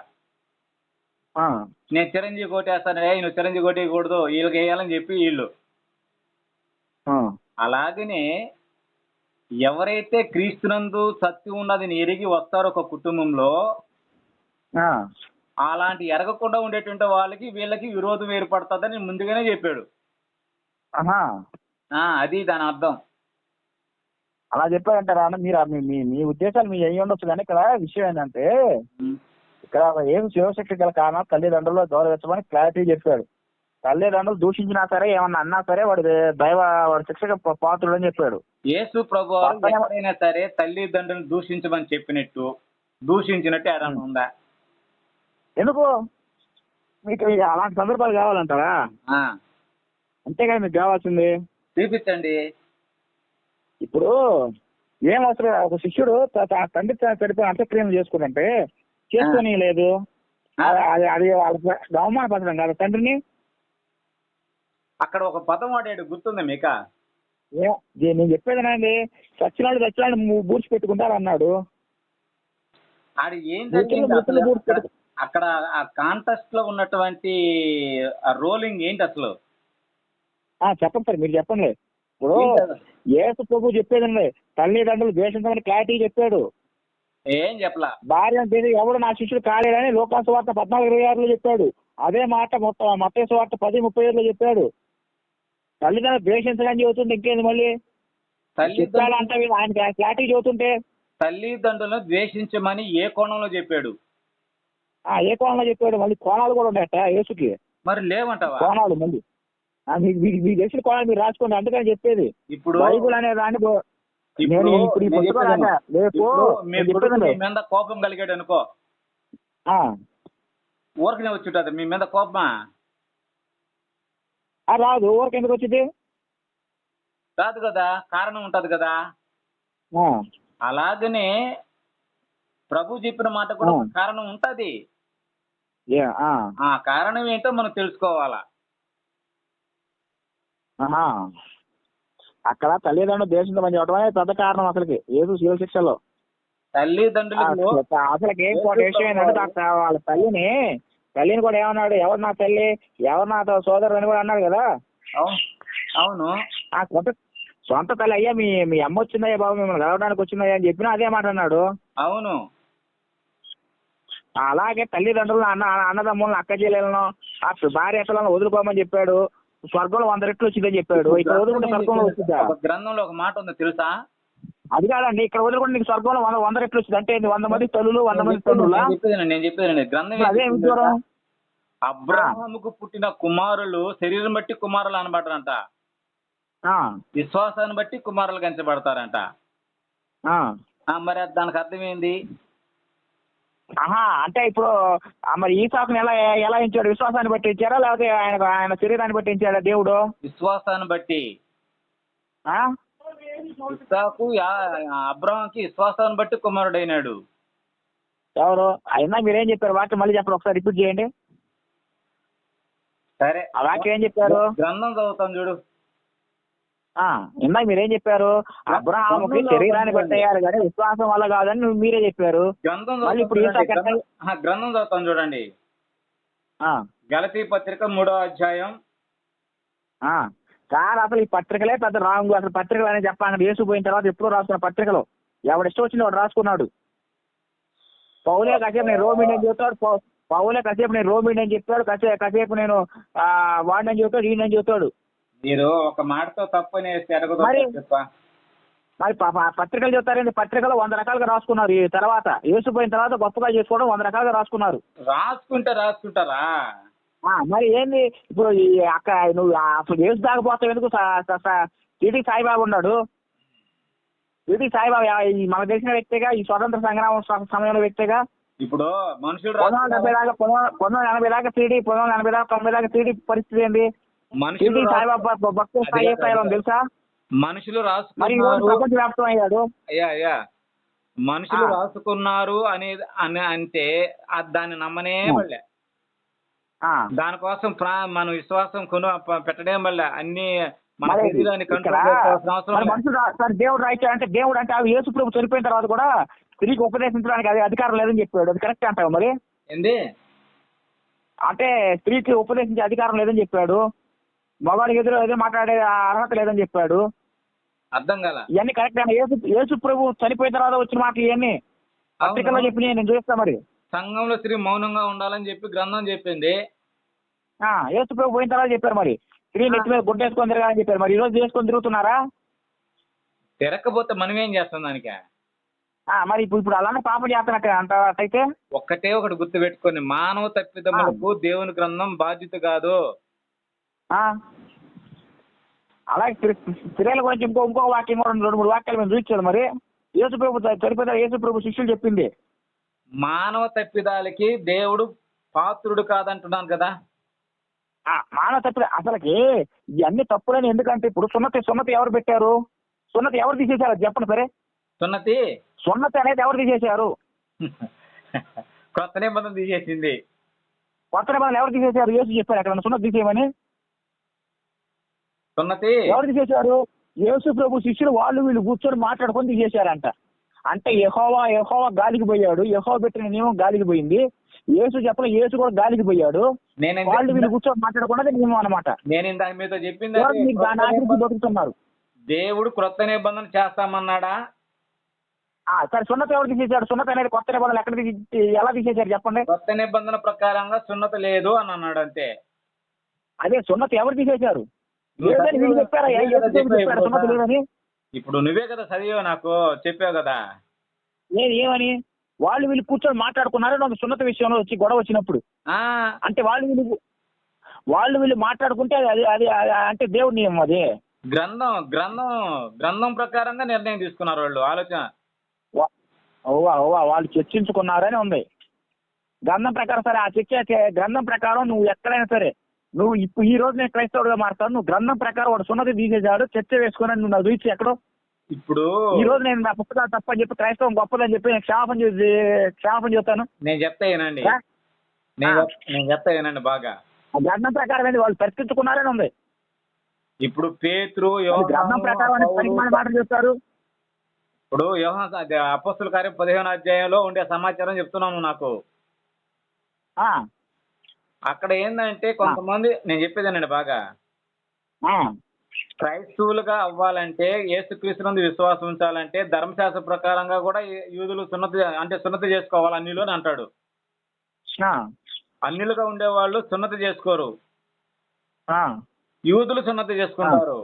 నేను చిరంజీవి కోటేస్తాను, నువ్వు చిరంజీవి కోటేయకూడదు, వీళ్ళకి వేయాలని చెప్పి వీళ్ళు. అలాగనే ఎవరైతే క్రీస్తునందు సత్యం ఉన్నది ఎరిగి వస్తారో ఒక కుటుంబంలో, అలాంటి ఎరగకుండా ఉండేటువంటి వాళ్ళకి వీళ్ళకి విరోధం ఏర్పడుతుందని ముందుగానే చెప్పాడు. అది దాని అర్థం. అలా చెప్పారంటారా? మీరు మీ ఉద్దేశాలు మీ అయ్యి ఉండొచ్చు, కానీ ఇక్కడ విషయం ఏంటంటే ఇక్కడ ఏం శివశక్తి గల కారణం తల్లిదండ్రులు గౌరవించమని క్లారిటీ చెప్పాడు. తల్లిదండ్రులు దూషించినా సరే ఏమన్నా అన్నా సరే వాడి శిక్షకు పాత్రుడు అని చెప్పాడు. యేసు ప్రభు ఎవరైనా సరే తల్లిదండ్రులు దూషించమని చెప్పినట్టు దూషించినట్టు ఏదైనా ఉందా? ఎందుకు మీకు అలాంటి సందర్భాలు కావాలంటారా? అంతేగా మీకు కావాల్సింది చూపించండి. ఇప్పుడు ఏం అవసరం, ఒక శిష్యుడు తండ్రి చనిపోయిన అంత్యక్రియలు చేసుకుంటే చేసుకొని లేదు, అది వాళ్ళకి అవమానపరచడం కాదు తండ్రిని. అక్కడ ఒక పదం వాడాడు, గుర్తుంది మీక? నేను చెప్పేదేనండి, చచ్చినాడు బూడ్చి పెట్టుకుంటారు అన్నాడు. అది ఏంటంటే అక్కడ ఆ కాంటెస్ట్ లో ఉన్నటువంటి రోలింగ్ ఏంటి అసలు? చెప్పండి సార్, మీరు చెప్పండి. ఇప్పుడు యేసు ప్రభు చెప్పేదండి, తల్లిదండ్రులు ద్వేషించమని క్లారిటీ చెప్పాడు. ఏం చెప్పలా. భార్య అంటే ఎవడు నా శిష్యుడు కాలేడని లోకాసు వార్త 14:26 చెప్పాడు. అదే మాట మత్తయి వార్త 10:37 చెప్పాడు. తల్లిదండ్రులు ద్వేషించడానికి చెబుతుంటే ఇంకేంది మళ్ళీ అంటే ఆయన క్లారిటీ చెబుతుంటే. తల్లిదండ్రులను ద్వేషించమని ఏ కోణంలో చెప్పాడు? ఏ కోణంలో చెప్పాడు? మళ్ళీ కోణాలు కూడా ఉన్నాయట యేసుకి. మరి లేవంటావా కోణాలు? మళ్ళీ మీకు తెలిసిన కోణాలు మీరు రాసుకోండి, అందుకని చెప్పేది. ఇప్పుడు బైబుల్ అనే దాన్ని మీద కోపం కలిగాడు అనుకో, ఊరికనే వచ్చి మీ మీద కోపమా? రాదు. ఊరికి ఎందుకు వచ్చింది? రాదు కదా, కారణం ఉంటది కదా. అలాగనే ప్రభు చెప్పిన మాట కూడా కారణం ఉంటది. ఆ కారణం ఏంటో మనం తెలుసుకోవాలా. అక్కడ తల్లిదండ్రులు దేశించమని చెప్పడమే పెద్ద కారణం అసలుకి యేసు శిలువ శిక్షలో. తల్లిదండ్రులు అసలుకి ఏం విషయం ఏంటంటే వాళ్ళ తల్లిని కూడా ఏమన్నాడు, ఎవరు నా తల్లి, ఎవరు నా సోదరుడు అని కూడా అన్నాడు కదా. అవును. సొంత తల్లి, అయ్యా మీ అమ్మ వచ్చిందయ్యా బాబు, మిమ్మల్ని కలవడానికి వచ్చిందయ్యా అని చెప్పినా అదే మాట అన్నాడు. అవును. అలాగే తల్లిదండ్రులను అన్నదమ్ములను అక్క చెల్లెలను భార్య పిల్లలను వదులుకోమని చెప్పాడు. స్వర్గంలో 100 రెట్లు వచ్చిందని చెప్పాడు. ఇక్కడ వదులుకుంటే స్వర్గంలో వచ్చిందా? గ్రంథంలో ఒక మాట ఉంది తెలుసా? అది కాదండి, ఇక్కడ వదులుకుంటే నీకు స్వర్గంలో 100 రెట్లు వచ్చింది అంటే 100 మంది తల్లులు 100 మంది తల్లులా? నేను చెప్పేదండి గ్రంథం అదే విద్యూరం. అబ్రహాముకు పుట్టిన కుమారులు శరీరం బట్టి కుమారులు అనబడరంట, విశ్వాసాన్ని బట్టి కుమారులు కంచబడతారంట. మరి దానికి అర్థం ఏంది? అంటే ఇప్పుడు మరి ఈసాకుని ఎలా ఇచ్చాడు? విశ్వాసాన్ని బట్టి ఇచ్చారా లేకపోతే ఆయన శరీరాన్ని బట్టి ఇచ్చాడా దేవుడు? విశ్వాసాన్ని బట్టి. ఇస్సాకు అబ్రహాంకి విశ్వాసాన్ని బట్టి కుమారుడు అయినాడు. ఎవరు అయినా మీరేం చెప్పారు? వాక్యం మళ్ళీ చెప్పండి, ఒకసారి రిపీట్ చేయండి. సరే, ఆ వాక్యం ఏం చెప్పారు? గ్రంథం చదువుతాం చూడు. ఇందాక మీరేం చెప్పారు? అబ్రహాముకి శరీరాన్ని బట్టి అయ్యారు కానీ విశ్వాసం వల్ల కాదని మీరే చెప్పారు. మళ్ళీ ఇప్పుడు గ్రంథం చదువుతాం చూడండి. గలతీ పత్రిక 3వ అధ్యాయం. సార్ అసలు ఈ పత్రికలే పెద్ద రాంగ్. అసలు పత్రికలు అనేది చెప్పాలి, యేసు పోయిన తర్వాత ఎప్పుడో రాసుకున్న పత్రికలు. ఎవడిష్టం వచ్చింది వాడు రాసుకున్నాడు. పౌలే కాసేపు నేను రోమిన్ అని చెప్తాడు, పౌలే కాసేపు నేను రోమిన్ అని చెప్పాడు, కాసేపు నేను వాడిని చెబుతాడు, ఈయన చెబుతాడు. మీరు ఒక మాటతో తప్పని మరి పత్రికలు చెప్తారండి. పత్రికలు 100 రకాలుగా రాసుకున్నారు. ఈ తర్వాత యేసు పోయిన తర్వాత గొప్పగా చేసుకోవడం 100 రకాలుగా రాసుకున్నారు. రాసుకుంటారా? మరి ఏంది ఇప్పుడు అక్కడ నువ్వు అసలు యేసు దాకపోతావు ఎందుకు? టీటీ సాయిబాబు ఉన్నాడు. టీటీ సాయిబాబు మనకు తెలిసిన వ్యక్తిగా, ఈ స్వతంత్ర సంగ్రామం సమయంలో వ్యక్తిగా. ఇప్పుడు మనుషులు 1980 దాకా టీడీ, 1980 దాకా 90 దాకా టీడీ పరిస్థితి ఏంది? సాయిబాబా భక్తులు స్థాయి తెలుసా? మనుషులు ప్రపంచవ్యాప్తం అయ్యాడు. మనుషులు రాసుకున్నారు అని అంటే దాన్ని నమ్మనే వల్లే, దానికోసం మన విశ్వాసం పెట్టడం వల్ల అన్ని మన శరీరాన్ని కంట్రోల్ చేసుకోవాల్సిన అవసరం. మనుషులు దేవుడు రాయించాడంటే, దేవుడు అంటే యేసు ప్రభు చనిపోయిన తర్వాత కూడా స్త్రీకి ఉపదేశించడానికి అది అధికారం లేదని చెప్పాడు. అది కరెక్ట్ అంటావు మరి? ఏంది అంటే స్త్రీకి ఉపదేశించే అధికారం లేదని చెప్పాడు, మగవాడికి ఎదురు ఏదో మాట్లాడే అర్హత లేదని చెప్పాడు. అర్థం కాల? ఇవన్నీ కరెక్ట్ అండి. యేసు ప్రభు చనిపోయిన తర్వాత వచ్చిన మాటలు ఇవన్నీ పత్రికల్లో చెప్పి నేను చూస్తా. మరి సంఘంలో స్త్రీ మౌనంగా ఉండాలని చెప్పి గ్రంథం చెప్పింది. యేసు ప్రభు పోయిన తర్వాత చెప్పారు మరి స్త్రీ నెత్తి మీద గుడ్డేసుకొని తిరగాలని చెప్పారు. మరి ఈ రోజు చేసుకొని తిరుగుతున్నారా? తిరగకపోతే మనం ఏం చేస్తాం దానికి? మరి ఇప్పుడు అలానే పాపం చేస్తున్నట్టే అంటైతే ఒకటి గుర్తు పెట్టుకొని, మానవ తప్పిదములకు దేవుని గ్రంథం బాధ్యత కాదు. అలాగే స్త్రీల గురించి ఇంకో వాక్యం కూడా 2-3 వాక్యాలు మేము చూపించాడు. మరి యేసు ప్రభు చనిపోయిన యేసు ప్రభు శిష్యులు చెప్పింది మానవ తప్పిదాలకి దేవుడు పాత్రుడు కాదంటున్నాను కదా. మానవ తప్పిద అసలుకి ఇవన్నీ తప్పులని. ఎందుకంటే ఇప్పుడు సున్నతి ఎవరు పెట్టారు? సున్నతి ఎవరు తీసేశారు చెప్పండి సరే. సున్నతి సున్నతి అనేది ఎవరు తీసేశారు? కొత్త నిబంధన తీసేసింది. కొత్త నిబంధనలు ఎవరు తీసేశారు? యేసు చెప్పారు అక్కడ సున్నతి తీసేయమని. సున్నతి ఎవరు తీసేశారు? యేసు ప్రభు శిష్యులు వాళ్ళు వీళ్ళు కూర్చొని మాట్లాడుకొని తీసేశారంట. అంటే యెహోవా గాలికి పోయాడు, యెహోవా పెట్టిన నియమం గాలికి పోయింది. యేసు చెప్పలే, యేసు కూడా గాలికి పోయాడు. వాళ్ళు వీళ్ళు కూర్చొని మాట్లాడుకున్నది నియమం అనమాట. నేను ఇందాక మీతో చెప్పింది దాని ఆఖరికి బతుకుతున్నారు. దేవుడు క్రొత్త నిబంధన చేస్తామన్నాడా? సరే, సున్నతి ఎవరు తీసేశాడు? సున్నతి అనేది కొత్త నిబంధనలు ఎక్కడ ఎలా తీసేశారు చెప్పండి? కొత్త నిబంధన ప్రకారంగా సున్నతి లేదు అని అన్నాడు అంతే. అదే సున్నతి ఎవరు తీసేశారు? లేదని వీళ్ళు చెప్పారా? సున్నతి లేదని. ఇప్పుడు నువ్వే కదా చదివావు, నాకు చెప్పావు కదా. ఏమని? వాళ్ళు వీళ్ళు కూర్చొని మాట్లాడుకున్నారు నాకు సున్నతి విషయంలో వచ్చి గొడవ వచ్చినప్పుడు. అంటే వాళ్ళు వీళ్ళు మాట్లాడుకుంటే అది అది అంటే దేవుడి నియమం. అది గ్రంథం ప్రకారంగా నిర్ణయం తీసుకున్నారు వాళ్ళు. ఆలోచన వాళ్ళు చర్చించుకున్నారని ఉంది గ్రంథం ప్రకారం. సరే, ఆ చర్చ గ్రంథం ప్రకారం నువ్వు ఎక్కడైనా సరే నువ్వు ఈ రోజు నేను క్రైస్తవుడుగా మారుతాను, నువ్వు గ్రంథం ప్రకారం వాడు సున్నతి తీసేశాడు చర్చ వేసుకుని నువ్వు నాకు చూసి ఎక్కడో ఇప్పుడు ఈ రోజు నేను నా పుస్తకాలు తప్పని చెప్పి క్రైస్తవం గొప్పదని చెప్పి నేను క్షమాపణ చెప్తాను. నేను చెప్తా వినండి, నేను చెప్తా వినండి బాగా. గ్రంథం ప్రకారం ఏంటి వాళ్ళు పరిస్థితుకున్నారని ఉంది. ఇప్పుడు పేతురు గ్రంథం ప్రకారం మాటలు చెప్తారు. ఇప్పుడు అపోస్తుల కార్యం 15వ అధ్యాయంలో ఉండే సమాచారం చెప్తున్నాను నాకు. అక్కడ ఏంటంటే కొంతమంది, నేను చెప్పేదేనండి బాగా, క్రైస్తవులుగా అవ్వాలంటే యేసుక్రీస్తునందు విశ్వాసం ఉంచాలంటే ధర్మశాస్త్ర ప్రకారంగా కూడా యూదులు సున్నతి చేసుకోవాలి అన్నిలు అని అంటాడు. అన్నిలుగా ఉండేవాళ్ళు సున్నతి చేసుకోరు, యూదులు సున్నతి చేసుకుంటారు.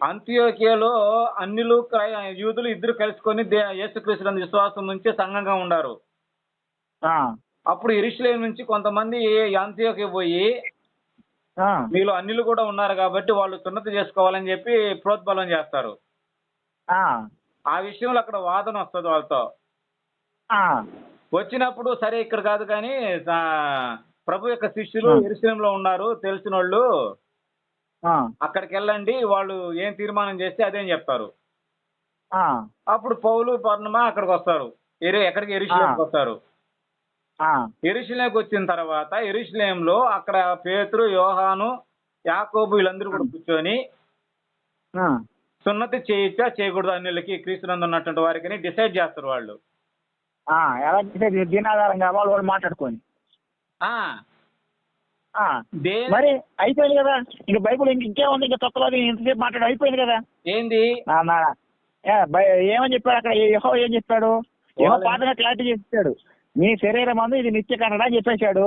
అంత్యోక్యలో అన్నిలు యూదులు ఇద్దరు కలుసుకొని యేసుక్రీస్తునందు విశ్వాసం నుంచి సంఘంగా ఉండారు. అప్పుడు యెరూషలేము నుంచి కొంతమంది అంత్యోక్య పోయి మీలో అన్నిలు కూడా ఉన్నారు కాబట్టి వాళ్ళు సున్నతి చేసుకోవాలని చెప్పి ప్రోద్బలం చేస్తారు. ఆ విషయంలో అక్కడ వాదన వస్తుంది వాళ్ళతో. వచ్చినప్పుడు సరే ఇక్కడ కాదు కానీ ప్రభు యొక్క శిష్యులు యెరూషలేములో ఉన్నారు తెలిసిన వాళ్ళు, అక్కడికి వెళ్ళండి, వాళ్ళు ఏం తీర్మానం చేస్తే అదేం చెప్తారు. అప్పుడు పౌలు బర్నబా అక్కడికి వస్తారు. ఎక్కడికి? యెరూషలేముకి వస్తారు. యెరూషలేముకి వచ్చిన తర్వాత యెరూషలేములో అక్కడ పేతురు, యోహాను, యాకోబు వీళ్ళందరూ కూడా కూర్చొని సున్నతి చేయొచ్చా చేయకూడదు అన్యులకి క్రీస్తునందు ఉన్నటువంటి వారికి డిసైడ్ చేస్తారు వాళ్ళు. ఎలా డిసైడ్? దీనాధారంగా వాళ్ళు మాట్లాడుకొని మరి అయిపోయింది కదా. ఇంక బైబుల్ ఇంకేముంది? ఇంకా తొక్కలో ఇంతసేపు మాట్లాడి అయిపోయింది కదా. ఏంది ఏమని చెప్పాడు అక్కడ? యెహోవా ఏం చెప్పాడు? యెహోవా పాతగా క్లారిటీ చెప్పాడు, మీ శరీరం అందు ఇది నిత్య కట్టడ అని చెప్పేశాడు.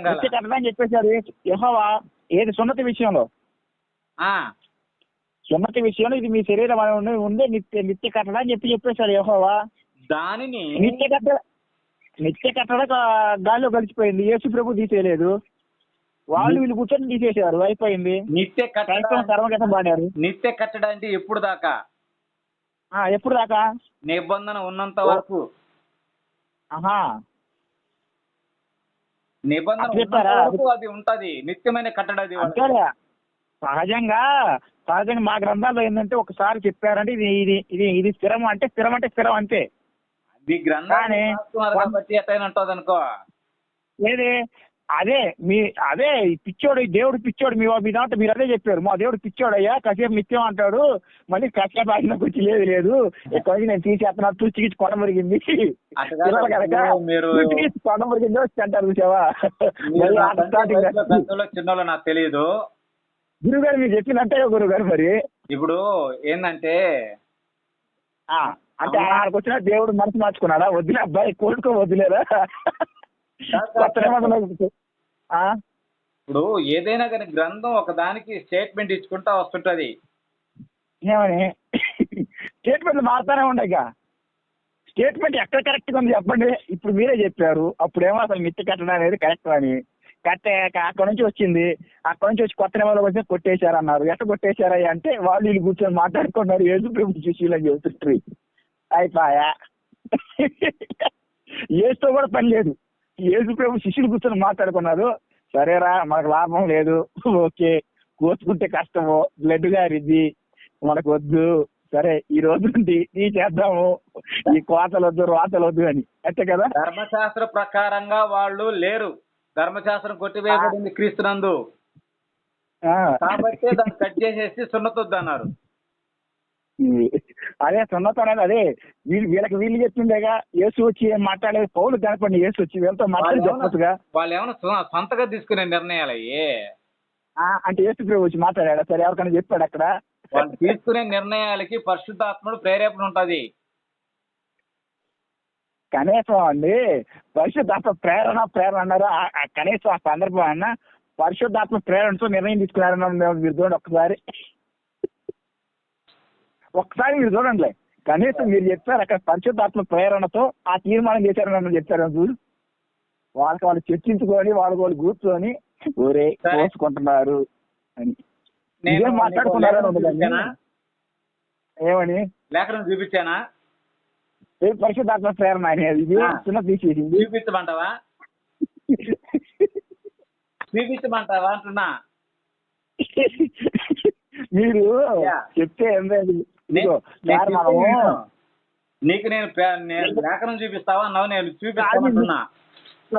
నిత్య కట్టడ అని చెప్పేశాడు యెహోవా. ఏది? సున్నతి విషయంలో. సున్నతి విషయంలో ఇది మీ శరీరం ఉంది నిత్య కట్టడ అని చెప్పేశాడు యెహోవా. దానిని నిత్య కట్టడ గాలిలో కలిసిపోయింది. యేసు ప్రభు తీసేయలేదు, వాళ్ళు వీళ్ళు కూర్చొని తీసేశారు. అయిపోయింది. నిత్య కట్టడ సర్వగతం పాడారు. నిత్య కట్టడ అంటే ఎప్పుడు దాకా? ఎప్పుడు దాకా? నిబంధన ఉన్నంత వరకు. నిబంధన అది ఉంటది, నిత్యమైన కట్టడది. సహజంగా మా గ్రంథాల్లో ఏంటంటే ఒకసారి చెప్పారంటే ఇది ఇది ఇది ఇది స్థిరం అంటే స్థిరం అంతే. అది గ్రంథాన్ని బట్టి ఎట్లయినా ఉంటది అనుకో. ఏది? అదే పిచ్చోడు, దేవుడు పిచ్చోడు. మీ దాంట్లో మీరు అదే చెప్పారు, మా దేవుడు పిచ్చోడు అయ్యా, కాసేపు నిత్యం అంటాడు, మళ్ళీ కాసేపు ఆయనకు వచ్చి లేదు కొంచెం నేను తీసేస్తున్నా, తుచ్చికి కొండ మురిగింది కొండ మురిగింది వచ్చి అంటారు. చూసావా? చిన్నలో నాకు తెలియదు. గురుగారు మీరు చెప్పినట్టే గురుగారు. మరి ఇప్పుడు ఏంటంటే అంటే ఆయనకు వచ్చిన దేవుడు మనసు మార్చుకున్నాడా? వదిలే అబ్బాయి, కోరుకో వదిలేదా? ఇప్పుడు ఏదైనా కానీ గ్రంథం ఒక దానికి స్టేట్మెంట్ ఇచ్చుకుంటా వస్తుంటది. ఏమని? స్టేట్మెంట్ మారుతానే ఉండగా స్టేట్మెంట్ ఎక్కడ కరెక్ట్ గా ఉంది చెప్పండి. ఇప్పుడు మీరే చెప్పారు, అప్పుడేమో అసలు నిత్య కట్టడం అనేది కరెక్ట్ అని అక్కడ నుంచి వచ్చింది. అక్కడ నుంచి వచ్చి కొత్త నెలలో వచ్చి కొట్టేశారన్నారు. ఎట్లా కొట్టేశారా అంటే వాళ్ళు వీళ్ళు కూర్చొని మాట్లాడుకున్నారు, యేసు ప్రభు శిష్యులు అని చెబుతుంటారు. అయిపోయా, యేసుతో కూడా పని లేదు. యేసు ప్రభు శిష్యులు కూర్చొని మాట్లాడుకున్నారు. సరేరా, మనకు లాభం లేదు, ఓకే, కోసుకుంటే కష్టము, బ్లడ్ గారిద్ది, మనకు వద్దు, సరే ఈ రోజు నుండి ఈ చేద్దాము, ఈ కోతలు వద్దు రోతలు వద్దు అని, అంతే కదా. ధర్మశాస్త్ర ప్రకారంగా వాళ్ళు లేరు. ధర్మశాస్త్రం కొట్టివేయబడింది క్రీస్తునందు. ఆ. కాబట్టి దాన్ని కట్ చేసేసి సున్నతొద్దు అన్నారు. అదే సున్నత అనేది అదే వీళ్ళకి వీళ్ళు చెప్పిందేగా. యేసు వచ్చి ఏం మాట్లాడలేదు, పౌలు కనపండి యేసు వచ్చి వీళ్ళతో మాట్లాడి చెప్పొచ్చుగా. వాళ్ళు ఏమైనా సొంతగా తీసుకునే నిర్ణయాలు అయ్యి అంటే యేసు ప్రభు వచ్చి మాట్లాడా? సరే ఎవరికైనా చెప్పాడు అక్కడ? వాళ్ళు తీసుకునే నిర్ణయాలకి పరిశుద్ధాత్ముడు ప్రేరేపణ ఉంటది. కనీసం అండి పరిశుద్ధాత్మ ప్రేరణ అన్నారు. కనీసం ఆ సందర్భం అన్న పరిశుద్ధాత్మ ప్రేరణతో నిర్ణయం తీసుకున్నారన్న మీరు చూడండి ఒక్కసారి మీరు చూడండి. కనీసం మీరు చెప్పారు అక్కడ పరిశుద్ధాత్మ ప్రేరణతో ఆ తీర్మానం చేశారని చెప్పారు. చూడు వాళ్ళు చర్చించుకొని వాళ్ళు కూర్చొని ఊరే కోసుకుంటున్నారు అని ఇదేం మాట్లాడుకున్నారని ఏమని లేఖనం చూపించానా? పరిశుద్ధాత్మ ప్రేరణ అనేది ఇది చిన్న తీసేసింది. చూపించమంటావా అంటున్నా. మీరు చెప్తే నీకు నేను లేఖనం చూపిస్తావా అన్నావు, నేను చూపిస్తామంటున్నా.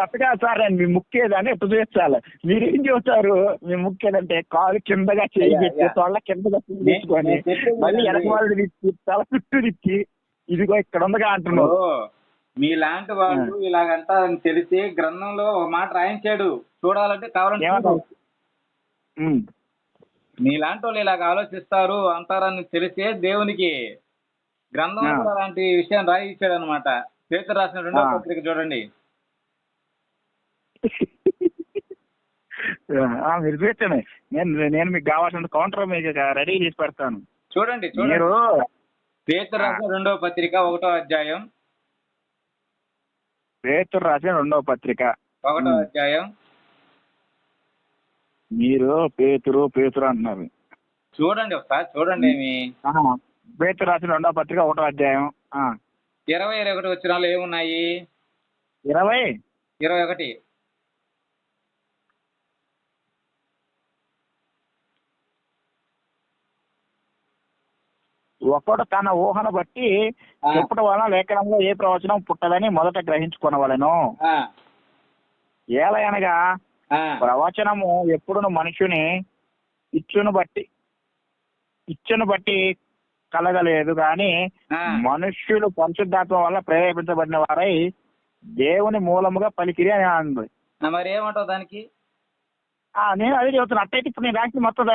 అట్టగా సార్ మీ ముక్కేదని ఎప్పుడు చూపించాలి. మీరేం చెబుతారు? మీ ముక్కేదంటే కాలు కిందగా చేయి పెట్టి తోళ్ళ కిందగా తీసుకొని మళ్ళీ ఎనకవాళ్ళు తిప్పి తల చుట్టూ తిప్పి ఇదిగో ఇక్కడ ఉందగా అంటున్నావు. మీలాంటి వాళ్ళు ఇలాగంతా తెలిసి గ్రంథంలో ఒక మాట రాయించాడు. చూడాలంటే కావాలంటే మీలాంటి వాళ్ళు ఇలాగ ఆలోచిస్తారు అంటారని తెలిసే దేవునికి గ్రంథంలో అలాంటి విషయం రాయించాడు అనమాట. పేతురు రాసిన 2వ పత్రిక చూడండి. మీరు చూడండి, నేను మీకు కావాల్సిన కౌంటర్ మీకు రెడీ చేసి పెడతాను. చూడండి పేతురు రాసిన 2వ పత్రిక 1వ అధ్యాయం. పేతురు రాసిన 2వ పత్రిక 1వ అధ్యాయం. మీరు పేతురు అంటున్నారు. చూడండి ఒకసారి చూడండి. పేతురు రాసిన 2వ పత్రిక 1వ అధ్యాయం 20-21 వచనాలు ఏమున్నాయి? 21 ఒకడు తన ఊహను బట్టి చెప్పడం వలన లేఖనంలో ఏ ప్రవచనం పుట్టదని మొదట గ్రహించుకునవలెను. ఏలయనగా ప్రవచనము ఎప్పుడును మనుషుని ఇచ్చును బట్టి కలగలేదు గాని మనుష్యులు పరిశుద్ధాత్మ వల్ల ప్రేరేపించబడిన వారై దేవుని మూలముగా పలికిరి అని అంది. మరి ఏమంటావు దానికి? నేను అదే చెబుతున్నా. అట్టయితే ఇప్పుడు నేను రాసి మొత్తం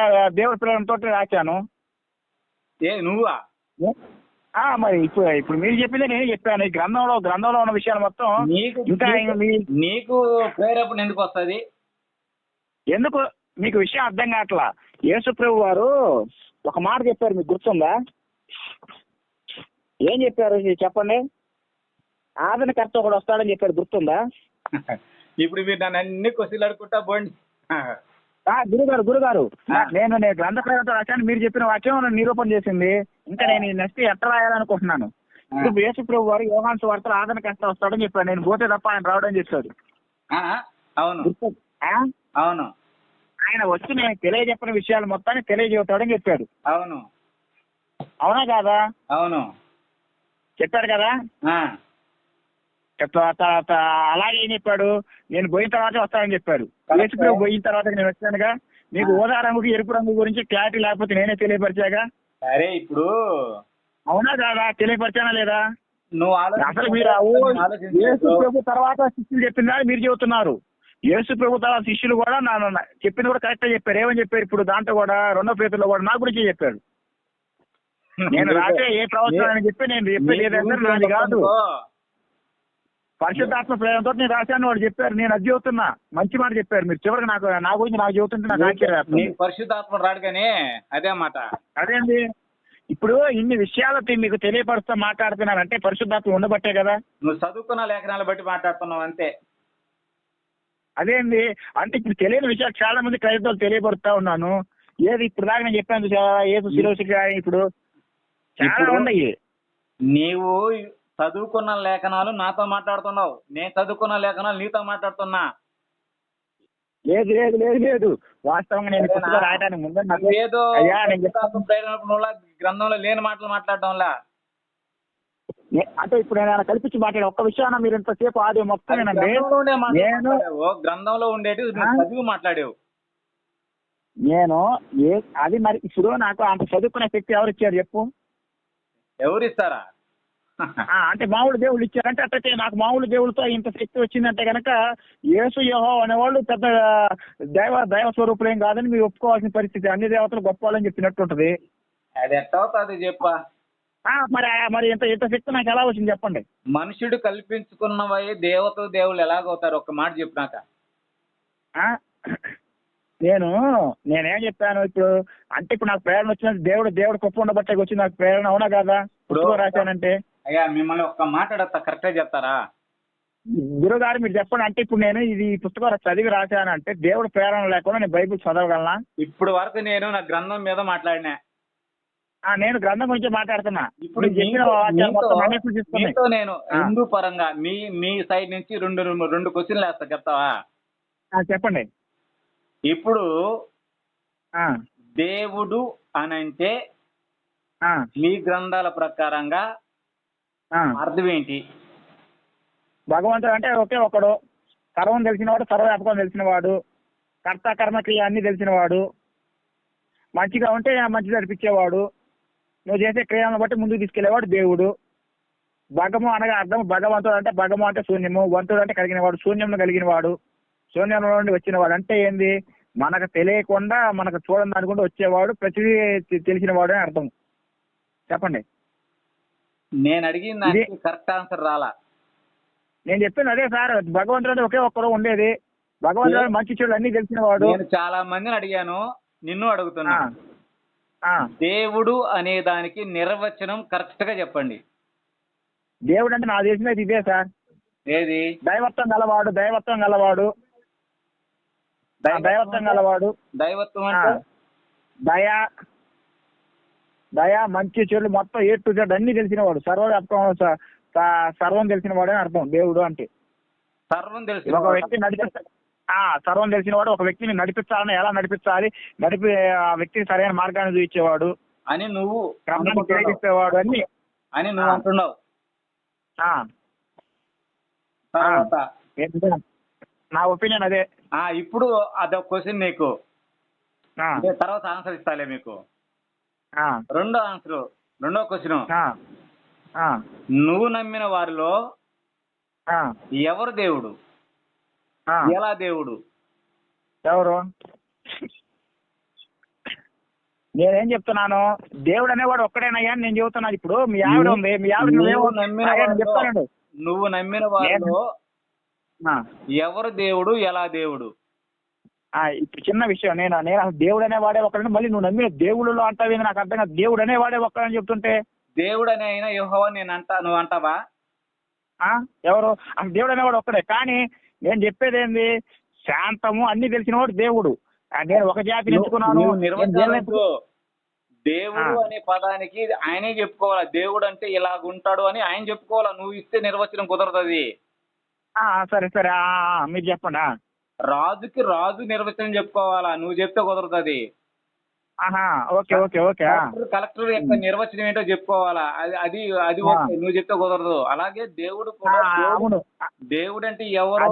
దేవుడి ప్రేరణతో రాశాను. నువ్వా? మరి ఇప్పుడు మీరు చెప్పిందే నేను చెప్పాను. ఈ గ్రంథంలో ఉన్న విషయాలు మొత్తం ఇంకా నీకు ప్రేరేపణ ఎందుకు వస్తుంది? ఎందుకు మీకు విషయం అర్థం కావట్లా. యేసు ప్రభు వారు ఒక మాట చెప్పారు, మీకు గుర్తుందా? ఏం చెప్పారు చెప్పండి? ఆదరణకర్త ఒకడు వస్తాడని చెప్పారు, గుర్తుందా? ఇప్పుడు మీరు నన్ను అన్ని క్వశ్చన్లు అడుగుకుంటా పోండి. గురుగారు నేను గ్రంథ ప్రేరణతో రాశాను. మీరు చెప్పిన వాక్యం నిరూపణ చేసింది. ఇంకా నేను నెక్స్ట్ ఎట్లా రాయాలనుకుంటున్నాను. ఇప్పుడు యేసు ప్రభు వారు యోహాను సువార్తలో ఆదరణకర్త వస్తాడని చెప్పాడు. నేను పోతే తప్ప ఆయన రావడం చెప్పాడు. అవును అవును. ఆయన వచ్చి నేను తెలియజెప్పిన విషయాలు మొత్తాన్ని తెలియజేస్తాడని చెప్పాడు. అవునా కాదా? అవును చెప్పాడు కదా. అలాగే ఏం చెప్పాడు? నేను పోయిన తర్వాత వస్తానని చెప్పాడు. యేసు ప్రభు పోయిన తర్వాత నేను వచ్చానుగా. మీకు ఊదా రంగుకి ఎరుపు రంగు గురించి క్లారిటీ లేకపోతే నేనే తెలియపరిచాగా. సరే ఇప్పుడు అవునా కాదా? తెలియపరిచానా లేదా? నువ్వు అసలు మీరు యేసు ప్రభు తర్వాత శిష్యులు చెప్పిందా మీరు చెబుతున్నారు. యేసు ప్రభు తర్వాత శిష్యులు కూడా చెప్పింది కూడా కరెక్ట్ చెప్పారు. ఏమని చెప్పారు? ఇప్పుడు దాంట్లో కూడా 2వ పేతురులో కూడా నా గురించి చెప్పాడు. నేను రాసే ఏ ప్రవచనం అని చెప్పి నేను చెప్పేది ఏదంటే నాది కాదు, పరిశుద్ధాత్మ ప్రేరణతో నేను రాశాను వాడు చెప్పారు. నేను అది చెబుతున్నా. మంచి మాట చెప్పారు మీరు. చివరికి నా గురించి నాకు చెబుతుంటే నాకు ఆశ్చర్యం. పరిశుద్ధాత్మ రాడు కానీ అదే మాట. అదేండి ఇప్పుడు ఇన్ని విషయాలతో మీకు తెలియపరుస్తూ మాట్లాడుతున్నానంటే పరిశుద్ధాత్మ ఉండబట్టే కదా. నువ్వు చదువుకున్న లేఖనాలు బట్టి మాట్లాడుతున్నావు అంతే. అదేండి అంటే ఇప్పుడు తెలియని విషయాలు చాలా మంది క్రైస్తవులు తెలియపరుస్తా ఉన్నాను. ఏది ఇప్పుడు దాకా నేను చెప్పాను ఏసు శిరోసిగా ఇప్పుడు చాలా ఉన్నాయి. నీవు చదువుకున్న లేఖనాలు నాతో మాట్లాడుతున్నావు, నేను చదువుకున్న లేఖనాలు నీతో మాట్లాడుతున్నా. లేదు లేదు లేదు లేదు వాస్తవంగా నేను ఈ పుస్తకం రాయడానికి ముందే నాకు ఏదో అయ్యా నేను చెప్తాను. గ్రంథంలో లేని మాటలు మాట్లాడటంలా అంటే ఇప్పుడు నేను కల్పించి మాట్లాడే ఒక్క విషయాన్ని మీరు ఇంతసేపు ఆడియో మొత్తం అది వినండి. గ్రంథంలో ఉండే మాటలు నేను మాట్లాడావు. గ్రంథంలో ఉండేటి నువ్వు చదివి మాట్లాడావు. నేను అది మరి ఇప్పుడు నాకు అంత చదువుకునే శక్తి ఎవరు ఇచ్చారు చెప్పు? ఎవరిస్తారా? అంటే మామూలు దేవుళ్ళు ఇచ్చారంటే అట్టయితే నాకు మామూలు దేవుళ్ళతో ఇంత శక్తి వచ్చిందంటే కనుక యేసు యెహోవా అనేవాళ్ళు పెద్ద దైవ స్వరూపులు ఏం కాదని మీరు ఒప్పుకోవాల్సిన పరిస్థితి. అన్ని దేవతలు గొప్ప వాళ్ళని చెప్పినట్టు ఉంటుంది. అది ఎట్టవుతుంది చెప్పా? మరి ఇంత ఇంత శక్తి నాకు ఎలా వచ్చింది చెప్పండి? మనుషుడు కల్పించుకున్నవై దేవుళ్ళు ఎలాగవుతారు? ఒక్క మాట చెప్పినాక నేనేం చెప్పాను ఇప్పుడు? అంటే ఇప్పుడు నాకు ప్రేరణ వచ్చినట్టు దేవుడు గొప్ప ఉండబట్టే వచ్చింది నాకు ప్రేరణ, అవునా కాదా? ఇప్పుడు రాశానంటే అయ్యా మిమ్మల్ని ఒక్క మాట అడగతా, కరెక్ట్గా చెప్తారా? గురుగారు మీరు చెప్పండి. అంటే ఇప్పుడు నేను ఇది పుస్తకం చదివి రాశానంటే దేవుడు ప్రేరణ లేకుండా నేను బైబిల్ చదవగలనా? ఇప్పుడు వరకు నేను నా గ్రంథం మీద మాట్లాడినా. నేను గ్రంథం గురించి మాట్లాడుతున్నా. ఇప్పుడు మీతో నేను హిందూ పరంగా మీ సైడ్ నుంచి రెండు క్వశ్చన్లు వేస్తా, చెప్తావా? చెప్పండి. ఇప్పుడు దేవుడు అనంటే మీ గ్రంథాల ప్రకారంగా అర్థం ఏంటి? భగవంతుడు అంటే ఒకే ఒకడు, సర్వం తెలిసినవాడు, సర్వవ్యాపకం తెలిసినవాడు, కర్త కర్మక్రియ అన్ని తెలిసినవాడు, మంచిగా ఉంటే మంచి జరిపించేవాడు, నువ్వు చేసే క్రియలను బట్టి ముందుకు తీసుకెళ్లేవాడు దేవుడు. భగము అనగా అర్థం భగవంతుడు అంటే భగము అంటే శూన్యము, వంతుడు అంటే కలిగినవాడు, శూన్యం కలిగినవాడు, శూన్యంలో నుండి వచ్చినవాడు. అంటే ఏంది? మనకు తెలియకుండా మనకు చూడని అనుకుంటూ వచ్చేవాడు, ప్రతిదీ తెలిసినవాడు అని అర్థం. చెప్పండి. నేను అడిగిన దానికి కరెక్ట్ ఆన్సర్ రాలా. నేను చెప్పింది అదే సార్. భగవంతుడు అంటే ఒకే ఒక్కడు ఉండేది. భగవంతుడు మంచి చెడు అన్ని తెలిసినవాడు. నేను చాలా మందిని అడిగాను, నిన్ను అడుగుతున్నా. దేవుడు అనే దానికి నిర్వచనం కరెక్ట్ గా చెప్పండి. దేవుడు అంటే నాకు తెలిసినది ఇదే సార్. ఏది? దైవత్వం గలవాడు. దైవత్వం గలవాడు. దైవత్వం అంటే దయా మంచి చెడు మొత్తం ఏ టు జెడ్ అన్ని తెలిసినవాడు, సర్వం తెలిసినవాడు అని అర్థం దేవుడు అంటే. సర్వం తెలిసిన ఒక వ్యక్తి సర్వం తెలిసినవాడు. ఒక వ్యక్తిని నడిపించాలని, ఎలా నడిపించాలి, ఆ వ్యక్తికి సరైన మార్గాన్ని చూపించేవాడు అని నువ్వు తెలియజేసేవాడు అని నువ్వు అంటున్నావు. నా ఒపీనియన్ అదే. ఇప్పుడు అదొక క్వశ్చన్ నీకు, తర్వాత ఆన్సర్ ఇస్తాలే మీకు. రెండో క్వశ్చన్, నువ్వు నమ్మిన వారిలో ఎవరు దేవుడు? ఎలా దేవుడు? ఎవరు? నేనేం చెప్తున్నాను? దేవుడు అనేవాడు ఒక్కడేనయ్యా అని నేను చెబుతున్నాను. ఇప్పుడు మీ ఆవిడ ఉంది, మీ ఆవిడ చెప్తానండి. నువ్వు నమ్మిన వారిలో ఎవరు దేవుడు? ఎలా దేవుడు? ఇప్పుడు చిన్న విషయం. నేను అసలు దేవుడు అనేవాడే ఒక్కడని, మళ్ళీ నువ్వు నమ్మిన దేవుళ్ళలో అంటావేది నాకు అర్థం కాదు. దేవుడు అనేవాడే ఒక్కడని చెప్తుంటే దేవుడు అనే అయినా యెహోవా నువ్వు అంటావా? ఎవరు? అసలు దేవుడు అనేవాడు ఒక్కడే. కానీ నేను చెప్పేది ఏంది? శాంతము అన్ని తెలిసినవాడు దేవుడు. నేను ఒక జాతిని ఎంచుకున్నాను. దేవుడు అనే పదానికి ఆయనే చెప్పుకోవాలా. దేవుడు అంటే ఇలాగుంటాడు అని ఆయన చెప్పుకోవాలా. నువ్వు ఇస్తే నిర్వచనం కుదరదు. సరే సరే మీరు చెప్పండి. రాజుకి రాజు నిర్వచనం చెప్పుకోవాలా, నువ్వు చెప్తే కుదరదు. Okay okay okay. కలెక్టర్ యొక్క నిర్వచనం ఏంటో చెప్పుకోవాలా, అది ఓకే, నువ్వు చెప్తే కుదరదు. అలాగే దేవుడు కూడా, దేవుడు అంటే ఎవరు?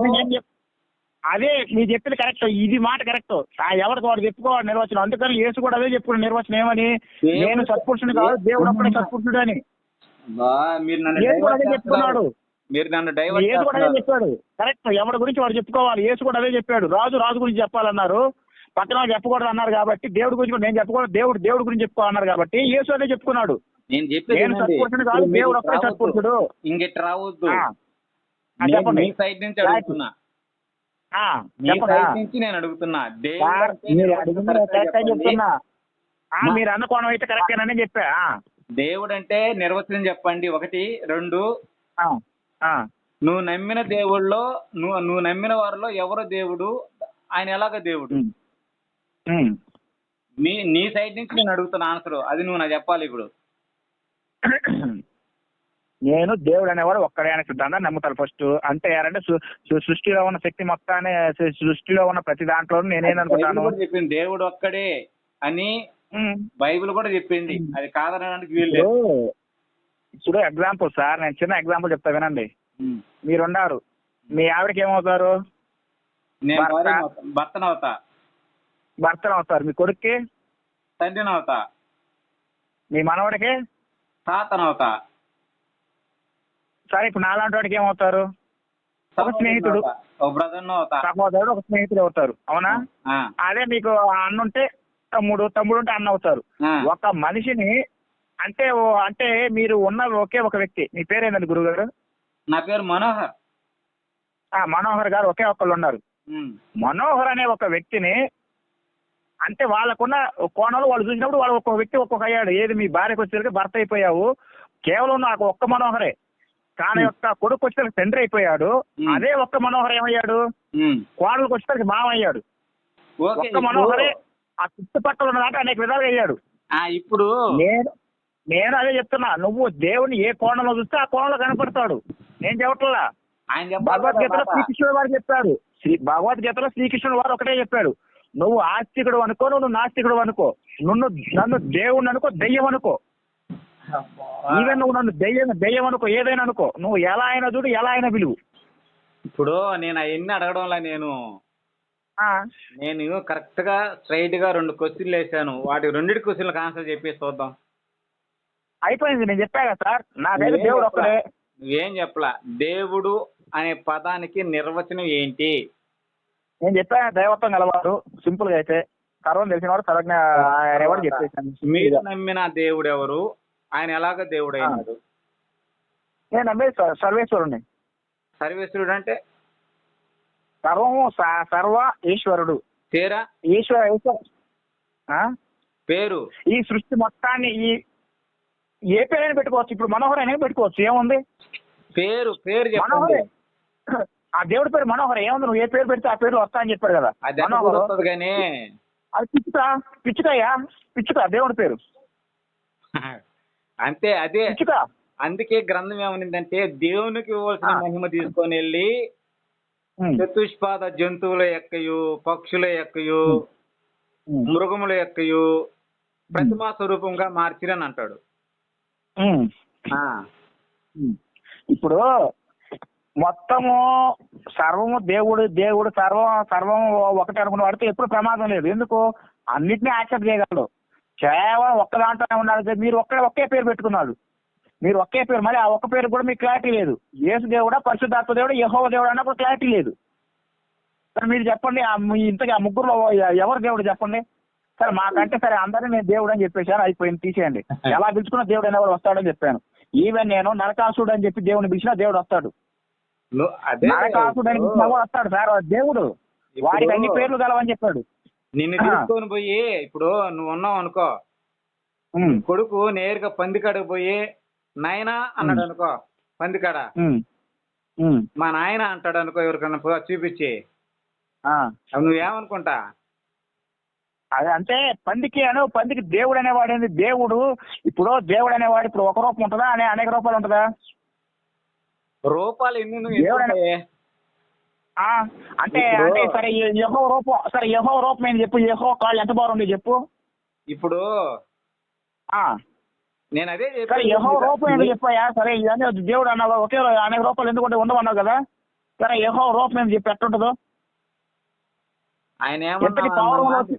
అదే మీరు చెప్పింది కరెక్ట్. ఇది మాట కరెక్ట్. ఎవరికి వాడు చెప్పుకోవాలి నిర్వచనం. అందుకని యేసు కూడా అదే చెప్పుకున్న నిర్వచనం ఏమని? నేను సత్పురుషుని కాదు, దేవుడు అప్పుడే సత్పురుషుడు అని చెప్పుకున్నాడు. యేసు కూడా అదే చెప్పాడు. కరెక్ట్. ఎవరి గురించి వాడు చెప్పుకోవాలి. యేసు కూడా అదే చెప్పాడు. రాజు గురించి చెప్పాలన్నారు, పక్కన చెప్పకూడదు అన్నారు కాబట్టి దేవుడి గురించి కూడా నేను చెప్పకూడదు, దేవుడి గురించి చెప్పుకోవాలన్నారు కాబట్టి యేసు అదే చెప్పుకున్నాడు. నేను సత్పురుషుడు కాదు, దేవుడు అప్పుడే సత్పురుషుడు. ఇంకెట్ రావద్దు. చెప్పండి. మీ సైడ్ నుంచి అడుగుతున్నా, నేను అడుగుతున్నా. మీరు అన్న కోణం అయితే కరెక్టేనని చెప్పా. దేవుడు అంటే నిర్వచనం చెప్పండి. 1, 2 నువ్వు నమ్మిన దేవుళ్ళలో నువ్వు నమ్మిన వారిలో ఎవరు దేవుడు? ఆయన ఎలాగ దేవుడు? నీ సైడ్ నుంచి నేను అడుగుతున్న ఆన్సర్ అది నువ్వు నాకు చెప్పాలి ఇప్పుడు. నేను దేవుడు అనేవాడు ఒక్కడే అనే సిద్ధాంతాన్ని నమ్ముతాను ఫస్ట్. అంటే ఏంటంటే సృష్టిలో ఉన్న శక్తి మొత్తాన్ని, సృష్టిలో ఉన్న ప్రతి దాంట్లో నేనేననుకుంటాను చెప్పింది దేవుడు ఒక్కడే అని బైబిల్ కూడా చెప్పింది. అది కాదనడానికి వీలు. ఇప్పుడు ఎగ్జాంపుల్ సార్, నేను చిన్న ఎగ్జాంపుల్ చెప్తా వినండి. మీరున్నారు, మీ ఆవిడకి ఏమవుతారు? భర్తనవుతా. భర్తనవుతారు. మీ కొడుక్కి తండ్రినవుతా. మీ మనవడికి తాతనవుతా. సరే, ఇప్పుడు నాలాంటి వాడికి ఏమవుతారు? ఒక స్నేహితుడు, సహోదరుడు, ఒక స్నేహితుడు అవుతారు. అవునా? అదే మీకు అన్నుంటే తమ్ముడు ఉంటే అన్న అవుతారు. ఒక మనిషిని అంటే అంటే మీరు ఉన్న ఒకే ఒక వ్యక్తి. మీ పేరేందండి గురుగారు? నా పేరు మనోహర్. మనోహర్ గారు ఒకే ఒక్కళ్ళు ఉన్నారు. మనోహర్ అనే ఒక వ్యక్తిని అంటే వాళ్ళకున్న కోణంలో వాళ్ళు చూసినప్పుడు వాళ్ళు ఒక్కొక్క వ్యక్తి ఒక్కొక్క అయ్యాడు. ఏది మీ భార్యకు వచ్చేసరికి భర్త అయిపోయావు, కేవలం నాకు ఒక్క మనోహరే. కానీ యొక్క కొడుకు వచ్చేసరికి తండ్రి అయిపోయాడు. అదే ఒక్క మనోహర్ ఏమయ్యాడు? కోడలకు వచ్చేసరికి మామ అయ్యాడు. ఒక్క మనోహరే ఆ చుట్టుపక్కల ఉన్న దాంట్లో అనేక విధాలుగా అయ్యాడు. ఇప్పుడు నేను అదే చెప్తున్నా, నువ్వు దేవుని ఏ కోణంలో చూస్తే ఆ కోణంలో కనపడతాడు. నేను చెప్పట్లా. భగవద్గీతలో శ్రీకృష్ణుడు వారు చెప్పాడు. భగవద్గీతలో శ్రీకృష్ణుడు వారు ఒకటే చెప్పాడు, నువ్వు ఆస్తికుడు అనుకో, నువ్వు నాస్తికుడు అనుకో, నన్ను దేవుణ్ణి అనుకో, దెయ్యం అనుకో, ఈవెన్ నువ్వు నన్ను దెయ్యం అనుకో, ఏదైనా అనుకో, నువ్వు ఎలా అయినా చూడు, ఎలా అయినా పిలువు. ఇప్పుడు నేను అవన్నీ అడగడంలా, నేను కరెక్ట్ గా స్ట్రైట్ గా 2 క్వశ్చన్లు వేసాను. వాటి 2 క్వశ్చన్లకు ఆన్సర్ చెప్పేసి చూద్దాం. అయిపోయింది, నేను చెప్పా కదా సార్. నాకైతే దేవుడు ఒక్కడే. నువ్వేం చెప్పలా. దేవుడు అనే పదానికి నిర్వచనం ఏంటి? నేను చెప్పా, దైవత్వం గలవారు. సింపుల్ గా అయితే సర్వం తెలిసిన వాడు, సర్వజ్ఞ ఎవరు చెప్పేసాను. మీరు నమ్మిన దేవుడు ఎవరు? ఆయన ఎలాగ దేవుడు అయినాడు? నేను నమ్మేది సర్వేశ్వరుడిని. సర్వేశ్వరుడు అంటే సర్వము సర్వ ఈశ్వరుడు. తీరా ఈశ్వర పేరు ఈ సృష్టి మొత్తాన్ని ఏ పేరైనా పెట్టుకోవచ్చు. ఇప్పుడు మనోహర్ అయినా పెట్టుకోవచ్చు, ఏముంది? పేరు మనోహరే. ఆ దేవుడి పేరు మనోహర్, ఏముంది? నువ్వు ఏ పేరు పెడితే ఆ పేరు వస్తా అని చెప్పాడు కదా. మనోహర్ కానీ అది పిచ్చుక దేవుడి పేరు అంతే. అదే పిచ్చుక. అందుకే గ్రంథం ఏమనిందంటే, దేవునికి ఇవ్వాల్సిన మహిమ తీసుకొని వెళ్ళి చతుష్పాద జంతువుల యొక్కయు, పక్షుల యొక్కయు, మృగముల యొక్కయు ప్రతిమా స్వరూపంగా మార్చిరని అంటాడు. ఇప్పుడు మొత్తము సర్వము దేవుడు సర్వం ఒకటి అనుకున్న వాడితే ఎప్పుడు ప్రమాదం లేదు. ఎందుకు? అన్నిటినీ యాక్సెప్ట్ చేయగలడు. కేవలం ఒక్క దాంట్లోనే ఉన్నాడు. మీరు ఒకే పేరు పెట్టుకున్నాడు. మీరు ఒకే పేరు, మరి ఆ ఒక్క పేరు కూడా మీకు క్లారిటీ లేదు. యేసు దేవుడా, పరిశుద్ధాత్మ దేవుడా, యెహోవా దేవుడా అన్నప్పుడు క్లారిటీ లేదు. సరే మీరు చెప్పండి, ఇంతకీ ఆ ముగ్గురులో ఎవరు దేవుడు చెప్పండి. సరే మాకంటే సరే అందరినీ నేను దేవుడు అని చెప్పేశాను, అయిపోయింది, తీసేయండి. ఎలా పిలుచుకున్న దేవుడు అనేవాడు వస్తాడని చెప్పాను. ఈవెన్ నేను నరకాసుడు అని చెప్పి దేవుడిని పిలిచినా దేవుడు వస్తాడు. నరకాసుడు అని పిలిచినా కూడా వస్తాడు సార్ దేవుడు. వాడికి అన్ని పేర్లు గలవని చెప్పాడు. నిన్ను తీసుకొని పోయి, ఇప్పుడు నువ్వు ఉన్నావు అనుకో, కొడుకు నేరుగా పందికాడకు పోయి నాయనా అన్నాడు అనుకో, పందికాడ మా నాయన అంటాడు అనుకో, ఎవరికన్నా చూపించి, నువ్వేమనుకుంటా? అదే అంటే పందికి దేవుడు అనేవాడు ఏంది? దేవుడు ఇప్పుడు దేవుడు అనేవాడు ఇప్పుడు ఒక రూపం ఉంటుందా, అనేక రూపాయలు ఉంటుందా? రూపాలు ఎన్ని? అంటే సరే యెహోవా రూపం, సరే యెహోవా రూపం ఏంది చెప్పు? యెహోవా కాళ్ళు ఎంత బాగుంది చెప్పు. ఇప్పుడు నేను అదే సరే యెహోవా రూపం ఏంది చెప్పాయా? సరే ఇవన్నీ దేవుడు అన్నావు, ఒకే అనేక రూపాయలు ఎందుకంటే ఉండవన్నావు కదా. సరే యెహోవా రూపం ఏంది చెప్పి ఎట్టుంటుందో? ఆయన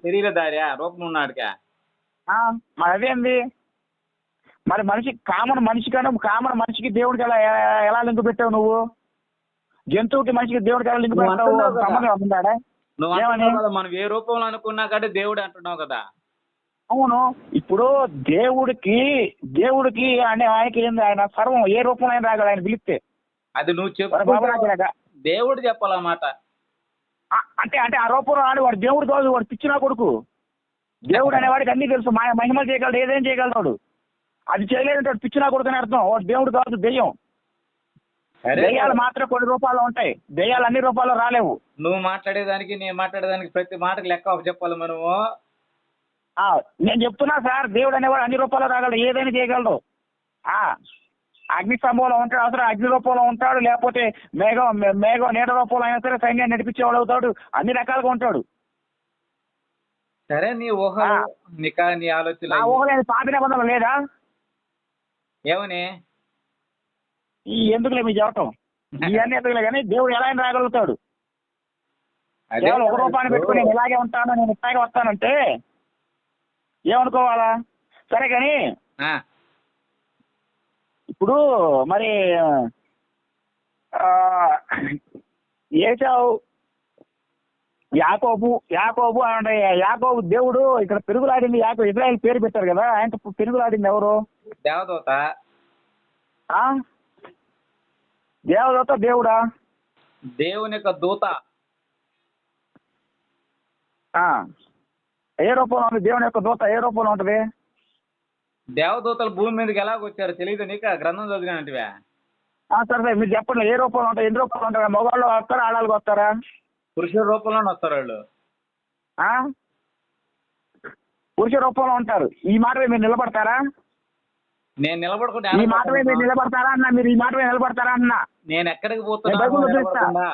శరీరధార్య రూపం ఉన్నాడుగా. మరి అదేంది? మరి కామన్ మనిషికి దేవుడికి ఎలా లింక్ పెట్టావు నువ్వు? జంతువుకి మనిషికి దేవుడికి ఎలా లింక్ పెట్టావు? మనం ఏ రూపంలో అనుకున్నా కానీ దేవుడు అంటున్నావు కదా. అవును. ఇప్పుడు దేవుడికి అంటే ఆయనకి ఏంది? ఆయన సర్వం ఏ రూపంలో అయినా రాగలడు ఆయన పిలిస్తే. అది నువ్వు చెప్పు, దేవుడు చెప్పాలన్నమాట. అంటే ఆ రూపంలో రాని వాడు దేవుడు కాదు, వాడు పిచ్చిన కొడుకు. దేవుడు అనేవాడికి అన్ని తెలుసు, మహిమలు చేయగలడు, ఏదేం చేయగలడు. అది చేయలేదంటే పిచ్చిన కొడుకు అని అర్థం. వాడు దేవుడు కాదు, దెయ్యం. దెయ్యాలు మాత్రం కొన్ని రూపాల్లో ఉంటాయి, దెయ్యాలు అన్ని రూపాల్లో రాలేవు. నువ్వు మాట్లాడేదానికి నేను మాట్లాడేదానికి ప్రతి మాటకు లెక్క చెప్పాలి మనము. నేను చెప్తున్నా సార్, దేవుడు అనేవాడు అన్ని రూపాల్లో రాగలడు, ఏదైనా చేయగలడు. అగ్ని స్తంభంలో ఉంటాడు, అవసరం అగ్ని రూపంలో ఉంటాడు, లేకపోతే మేఘం నీడ రూపంలో అయినా సరే సైన్యాన్ని నడిపించేవాడు అవుతాడు, అన్ని రకాలుగా ఉంటాడు. సరే నీ ఊహలు నీ ఆలోచనలు నా ఊహలేదు పాత నిబంధనలు లేదా? ఏమని ఈ ఎందుకులే మీ చెప్పటం, ఇవన్నీ ఎందుకులే కానీ దేవుడు ఎలా అయినా రాగలుగుతాడు. కేవలం ఒక రూపాన్ని పెట్టుకుని నేను ఇలాగే ఉంటాను, నేను ఇట్లాగే వస్తానంటే ఏమనుకోవాలా? సరే కానీ ఇప్పుడు మరి ఏసావు యాకోబు అంటే యాకోబు దేవుడు ఇక్కడ పెరుగులాడింది ఇజ్రాయెల్ పేరు పెట్టారు కదా, ఆయనతో పెరుగులాడింది ఎవరు? దేవదూత. దేవదూత దేవుడా? దేవుని యొక్క దూత. ఏ రూపంలో ఉంటుంది దేవుని యొక్క దూత? ఏ రూపంలో ఉంటది? దేవదూతలు భూమి మీదకి ఎలాగొచ్చారు తెలియదు నీకు? గ్రంథం చదివినట్టువే. సరే మీరు చెప్పండి, ఏ రూపంలో ఉంటాయి, ఎన్ని రూపంలో ఉంటారా? మగవాళ్ళు వస్తారా, ఆడాళ్ళకి వస్తారా? పురుషుల రూపంలోనే వస్తారు వాళ్ళు. పురుష రూపంలో ఉంటారు. ఈ మాట మీరు నిలబడతారా? నేను నిలబడుకుంటే ఈ మాట మీరు నిలబడతారా అన్న? మీరు ఈ మాట మీద నిలబడతారా అన్న? నేను ఎక్కడికి పోతున్నా?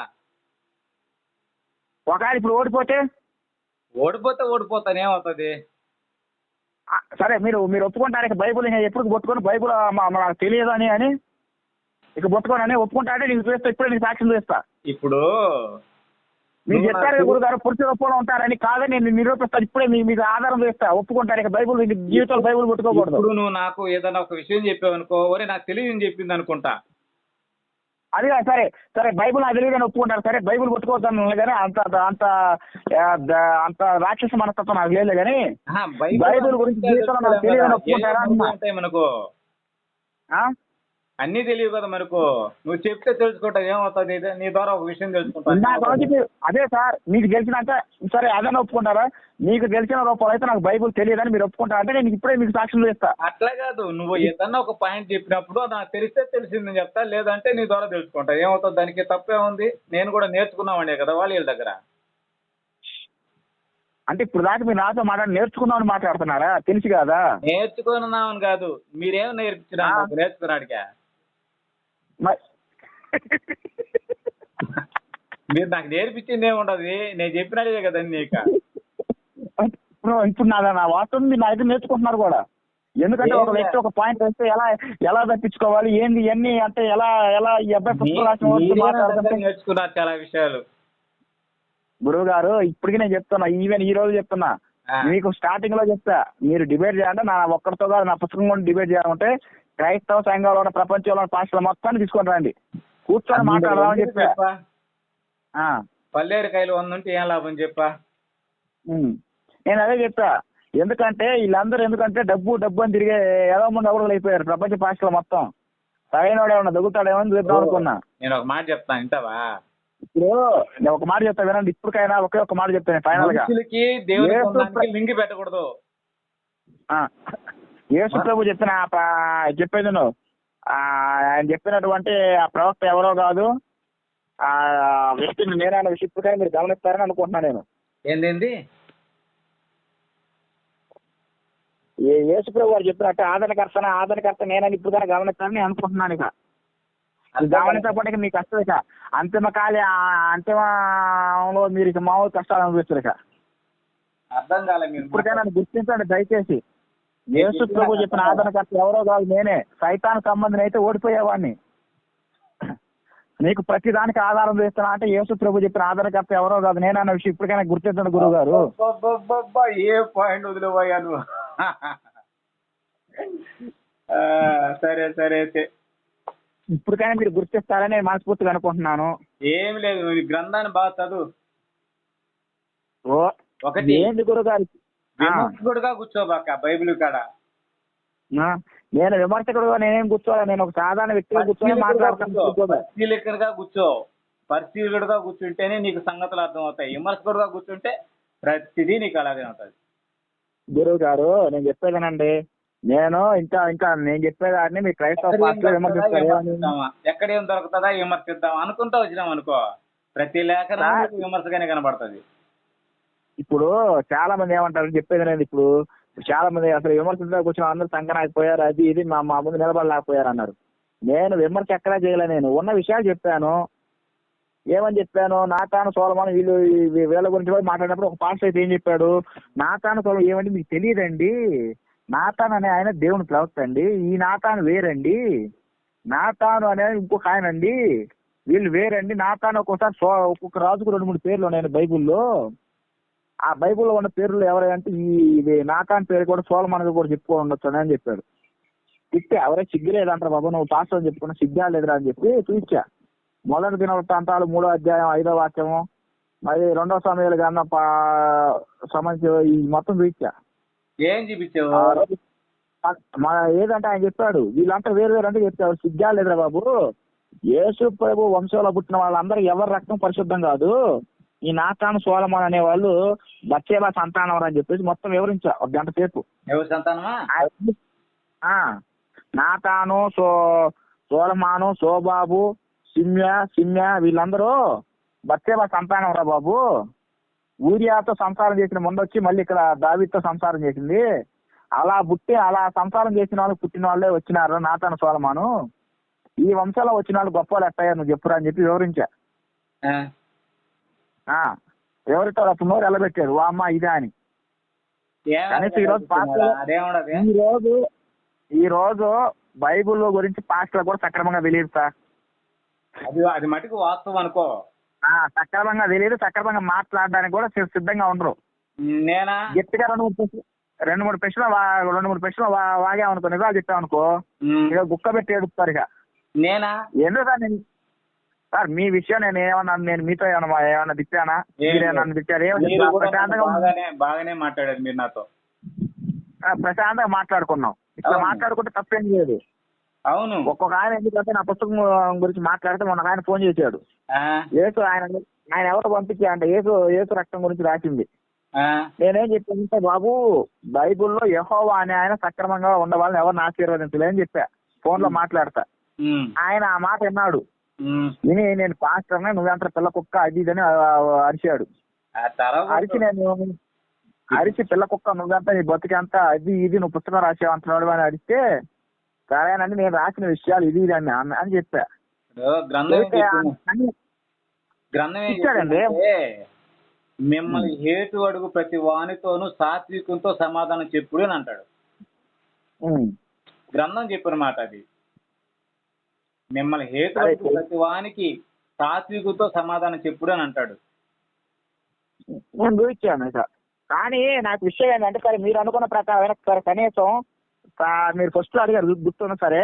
ఒకవేళ ఇప్పుడు ఓడిపోతాను, ఏమవుతుంది? సరే మీరు ఒప్పుకుంటారు ఇక బైబుల్ ఎప్పుడు పట్టుకొని బైబుల్ నాకు తెలియదు అని ఇక పట్టుకోనని ఒప్పుకుంటాడే నీకు చూస్తా, ఇప్పుడే నీకు సాక్ష్యం చూస్తా. ఇప్పుడు మీరు చెప్పారు గురుగారు పురుష రూపంలో ఉంటారని, కాదని నేను నిరూపిస్తాను ఇప్పుడే, మీకు ఆధారం చేస్తా. ఒప్పుకుంటారు ఇక బైబుల్ జీవితంలో బైబుల్ పట్టుకోకూడదు. ఇప్పుడు నువ్వు నాకు ఏదైనా ఒక విషయం చెప్పావు అనుకో, ఒరే నాకు తెలియదని చెప్పింది అనుకుంటా. అది సరే బైబుల్ నాకు తెలియదని ఒప్పుకుంటారు. సరే బైబుల్ పట్టుకోవద్దాను కానీ అంత రాక్షస మనస్తత్వం నాకు లేదు కానీ బైబుల్ గురించి జీవితంలో నాకు తెలియదని ఒప్పుకుంటారా? మనకు అన్ని తెలియదు కదా మనకు. నువ్వు చెప్తే తెలుసుకుంటావు, ఏమవుతుంది? నీ ద్వారా ఒక విషయం తెలుసుకుంటాను. అదే సార్, మీకు తెలిసినాక సరే అదని ఒప్పుకుంటారా? మీకు తెలిసిన రూపంలో అయితే నాకు బైబుల్ తెలియదని మీరు ఒప్పుకుంటారంటే నేను ఇప్పుడే మీకు సాక్ష్యం చేస్తా. అట్లా కాదు, నువ్వు ఏదన్నా ఒక పాయింట్ చెప్పినప్పుడు నాకు తెలిస్తే తెలిసిందని చెప్తా, లేదంటే నీ ద్వారా తెలుసుకుంటా. ఏమవుతుంది? దానికి తప్పే ఉంది. నేను కూడా నేర్చుకున్నామండే కదా వాళ్ళ దగ్గర. అంటే ఇప్పుడు దాకా మీరు నాతో నేర్చుకున్నామని మాట్లాడుతున్నారా? తెలిసి కాదా? నేర్చుకున్నామని కాదు, మీరేం నేర్పించినా నేర్చుకున్నాడికా? మీరు నాకు నేర్పించింది ఏముంటది? నేను చెప్పినదే కదా నీకు. ఇప్పుడు నా వాస్తవం మీరు నా దగ్గర నేర్చుకుంటున్నారు కూడా. ఎందుకంటే ఒక వ్యక్తి ఒక పాయింట్ వేస్తే ఎలా తప్పించుకోవాలి ఏంది ఇవన్నీ అంటే ఎలా ఈ అబ్బాయి పుస్తకం నేర్చుకున్నారు చాలా విషయాలు. గురువు గారు ఇప్పటికీ నేను చెప్తున్నా, ఈవెన్ ఈ రోజు చెప్తున్నా, మీకు స్టార్టింగ్ లో చెప్తా, మీరు డిబేట్ చేయాలంటే నా ఒక్కరితో కాదు, నా పుస్తకం కూడా డిబేట్ చేయాలంటే క్రైస్తవ సంఘంలో ఉన్న ప్రపంచంలో పాస్టర్ల మొత్తాన్ని తీసుకొని రండి, కూర్చొని మాట్లాడదామని చెప్పా. పల్లేరుకాయలు 100 ఉంటే ఏం లాభం చెప్పా? నేను అదే చెప్తా. ఎందుకంటే వీళ్ళందరూ డబ్బు అని తిరిగే ఏదో మంది ఎవరు అయిపోయారు ప్రపంచ పాస్టర్లు మొత్తం. సరైనవాడు ఏమన్నా దొగుతాడేమో చెప్దాం అనుకున్నా. నేను ఒక మాట చెప్తాను, వింటావా? ఇప్పుడు నేను ఒక మాట చెప్తా వినండి. ఇప్పటికైనా ఒక మాట చెప్తాను ఫైనల్ గా. లింక్ పెట్టకూడదు. యేసు ప్రభు చెప్పేది నువ్వు ఆయన చెప్పినటువంటి ఆ ప్రవక్త ఎవరో కాదు, ఆ వ్యక్తిని నేనైనా విషయం మీరు గమనిస్తారని అనుకుంటున్నాను నేను. ఏంది యేసు ప్రభు గారు చెప్పినట్టు ఆదరణకర్త నేనని ఇప్పుడు కానీ గమనిస్తారని అనుకుంటున్నాను. ఇక గమనించకపోతే మీకు కష్టం. ఇక అంతిమంలో మీరు ఇక మామూలు కష్టాలు అనిపిస్తారు. ఇక అర్థం కాలే. ఇప్పటికైనా గుర్తించండి దయచేసి. యేసు ప్రభు చెప్పిన ఆదరణకర్త ఎవరో కాదు నేనే. సైతాన్ సంబంధం అయితే ఓడిపోయేవాడిని. నీకు ప్రతి దానికి ఆధారం చేస్తున్నా అంటే యేసు ప్రభు చెప్పిన ఆదరణకర్త ఎవరో కాదు నేనే అన్న విషయం ఇప్పటికైనా గుర్తించండి గురువు గారు. ఏ పాయింట్ వదిలేవయ్యా నువ్వు. సరే ఇప్పటికైనా మీరు గుర్తిస్తారని నేను మనస్ఫూర్తిగా అనుకుంటున్నాను. ఏమి లేదు, గ్రంథాన్ని బాగా చదువు. ఒకటి ఏంటి గురుగారు, విమర్శకుడుగా కూర్చోబాక బైబిల్ కాడ. నేను విమర్శకుడుగా నేనేం కూర్చోవాలి, నేను ఒక సాధారణ వ్యక్తిగా కూర్చొని మాట్లాడుతాను. పరిశీలకుడుగా కూర్చో. పరిశీలకుడుగా కూర్చుంటేనే నీకు సంగతులు అర్థం అవుతాయి. విమర్శకుడుగా కూర్చుంటే ప్రతిదీ నీకు అలాగే ఉంటుంది. గురువు గారు నేను చెప్పేదేనండి, నేను ఇంకా నేను చెప్పేదాన్ని మీ క్రైస్తవ పార్టీలో విమర్శిస్తారు. ఎక్కడేం దొరుకుతుందా విమర్శిద్దాం అనుకుంటా వచ్చినాం అనుకో, ప్రతి లేఖనం విమర్శగానే కనబడుతుంది. ఇప్పుడు చాలా మంది ఏమంటారు చెప్పేది లేదు. ఇప్పుడు చాలా మంది అసలు విమర్శించడానికి వచ్చిన అందరూ సంకనాకపోయారు, అది ఇది మా ముందు నిలబడలేకపోయారు అన్నారు. నేను విమర్శ ఎక్కడా చేయలే, నేను ఉన్న విషయాలు చెప్పాను. ఏమని చెప్పాను, నాతాను సోలమాను వీళ్ళ గురించి కూడా మాట్లాడినప్పుడు ఒక పాస్టర్ అయితే ఏం చెప్పాడు, నాతాను సోలమాను ఏమంటే మీకు తెలియదండి, నాతాను అనే ఆయన దేవుని ప్రవక్త అండి, ఈ నాతాను వేరండి, నాతాను అనే ఇంకొక ఆయన అండి, వీళ్ళు వేరండి. నాతాను ఒక్కొక్క రాజుకు 2-3 పేర్లు ఉన్నాయండి బైబుల్లో. ఆ బైబుల్లో ఉన్న పేర్లు ఎవరంటే ఇది నాతాను పేరు కూడా సోలమాన్ కూడా చెప్పుకో ఉండొచ్చు అని చెప్పాడు. ఇస్తే ఎవరే సిగ్గులేదంటారు బాబు, నువ్వు పాస్టర్ అని చెప్పుకున్నా సిగ్గా లేదురా అని చెప్పి చూపించా. మొదటి దినవృత్తాంతాలు 3వ అధ్యాయం 5వ వాక్యము, మరి 2వ సమయాలు కన్నా సంబంధించి ఈ మొత్తం చూపించా. ఏం చూపించావు? ఏదంటే ఆయన చెప్పాడు వీళ్ళంతా వేరు వేరు అంటే చెప్పాడు. సిగ్గా లేదురా బాబు, యేసు ప్రభు వంశంలో పుట్టిన వాళ్ళందరూ ఎవరి రక్తం పరిశుద్ధం కాదు, ఈ నాతాను సోలమాన్ అనే వాళ్ళు బత్షెబా సంతానం అని చెప్పేసి మొత్తం వివరించా 1 గంట సేపు. ఎవరి సంతానమా? నాతాను సోలమాను సోబాబు సిమ్యా వీళ్ళందరూ బత్షెబా సంతానం రా బాబు. ఊరియాతో సంసారం చేసిన ముందొచ్చి మళ్ళీ ఇక్కడ దావీదుతో సంసారం చేసింది. అలా సంసారం చేసిన వాళ్ళు పుట్టిన వాళ్ళే వచ్చినారు నాతాను సోలమాను. ఈ వంశంలో వచ్చిన వాళ్ళు గొప్ప వాళ్ళు ఎట్టయ్యా నువ్వు చెప్పురా అని చెప్పి వివరించా. ఎవరితో అప్పుడు నోరు ఎల్లబెట్టారు వా అమ్మ ఇదే అని. కనీసం ఈ రోజు బైబుల్ గురించి పాస్టర్ కూడా సక్రమంగా తెలియదు సార్. అది మటుకు వాస్తవం అనుకో. సక్రమంగా తెలియదు, సక్రమంగా మాట్లాడడానికి కూడా సిద్ధంగా ఉండరు. నేనా గట్టిగా 2-3 ప్రశ్నలు వాగామనుకో, నిజాలు చెప్పామనుకో ఇక గుక్క పెట్టి ఏడుస్తారు. ఇక నేనా ఎందుకు సార్ మీ విషయం నేను ఏమన్నా, నేను మీతో ఏమన్నా తిట్టానా? నన్ను తిట్టారు. బాగానే మాట్లాడారు మీరు నాతో. ప్రశాంతంగా మాట్లాడుకున్నాం. ఇట్లా మాట్లాడుకుంటే తప్పేం లేదు. అవును. ఒక్కొక్క ఆయన ఎందుకంటే నా పుస్తకం గురించి మాట్లాడితే మొన్న ఆయన ఫోన్ చేశాడు. యేసు ఆయన ఎవరు పంపించారంటే యేసు రక్తం గురించి రాసింది. నేనేం చెప్పానంటే బాబు బైబుల్లో యెహోవా అనే ఆయన సక్రమంగా ఉండవాళ్ళని ఎవరిని ఆశీర్వదించలేని చెప్పా ఫోన్ లో మాట్లాడతా. ఆయన ఆ మాట విన్నాడు. విని నేను పాస్టర్నే నువ్వెంత పిల్ల కుక్క అది ఇదని అరిచాడు. అరిచి పిల్ల కుక్క నువ్వెంత నీ బతికంతా అది ఇది నువ్వు పుస్తకం రాసావు అంటున్నాడు అని అరిస్తే సరేనండి నేను రాసిన విషయాలు ఇది ఇది అని చెప్పా. ఇచ్చాడండి. మిమ్మల్ని హేతు అడుగు ప్రతి వానితోనూ సాత్వికంతో సమాధానం చెప్పుడు అని అంటాడు. గ్రంథం చెప్పిన మాట అది. మిమ్మల్ని హేతు అడుగు ప్రతి వానికి సాత్వికంతో సమాధానం చెప్పుడు అని అంటాడు. నేను చూపించాను సార్. కానీ నాకు విషయం ఏంటంటే సరే మీరు అనుకున్న ప్రకారం సరే కనీసం మీరు ఫస్ట్ అడిగారు గుర్తున్నా సరే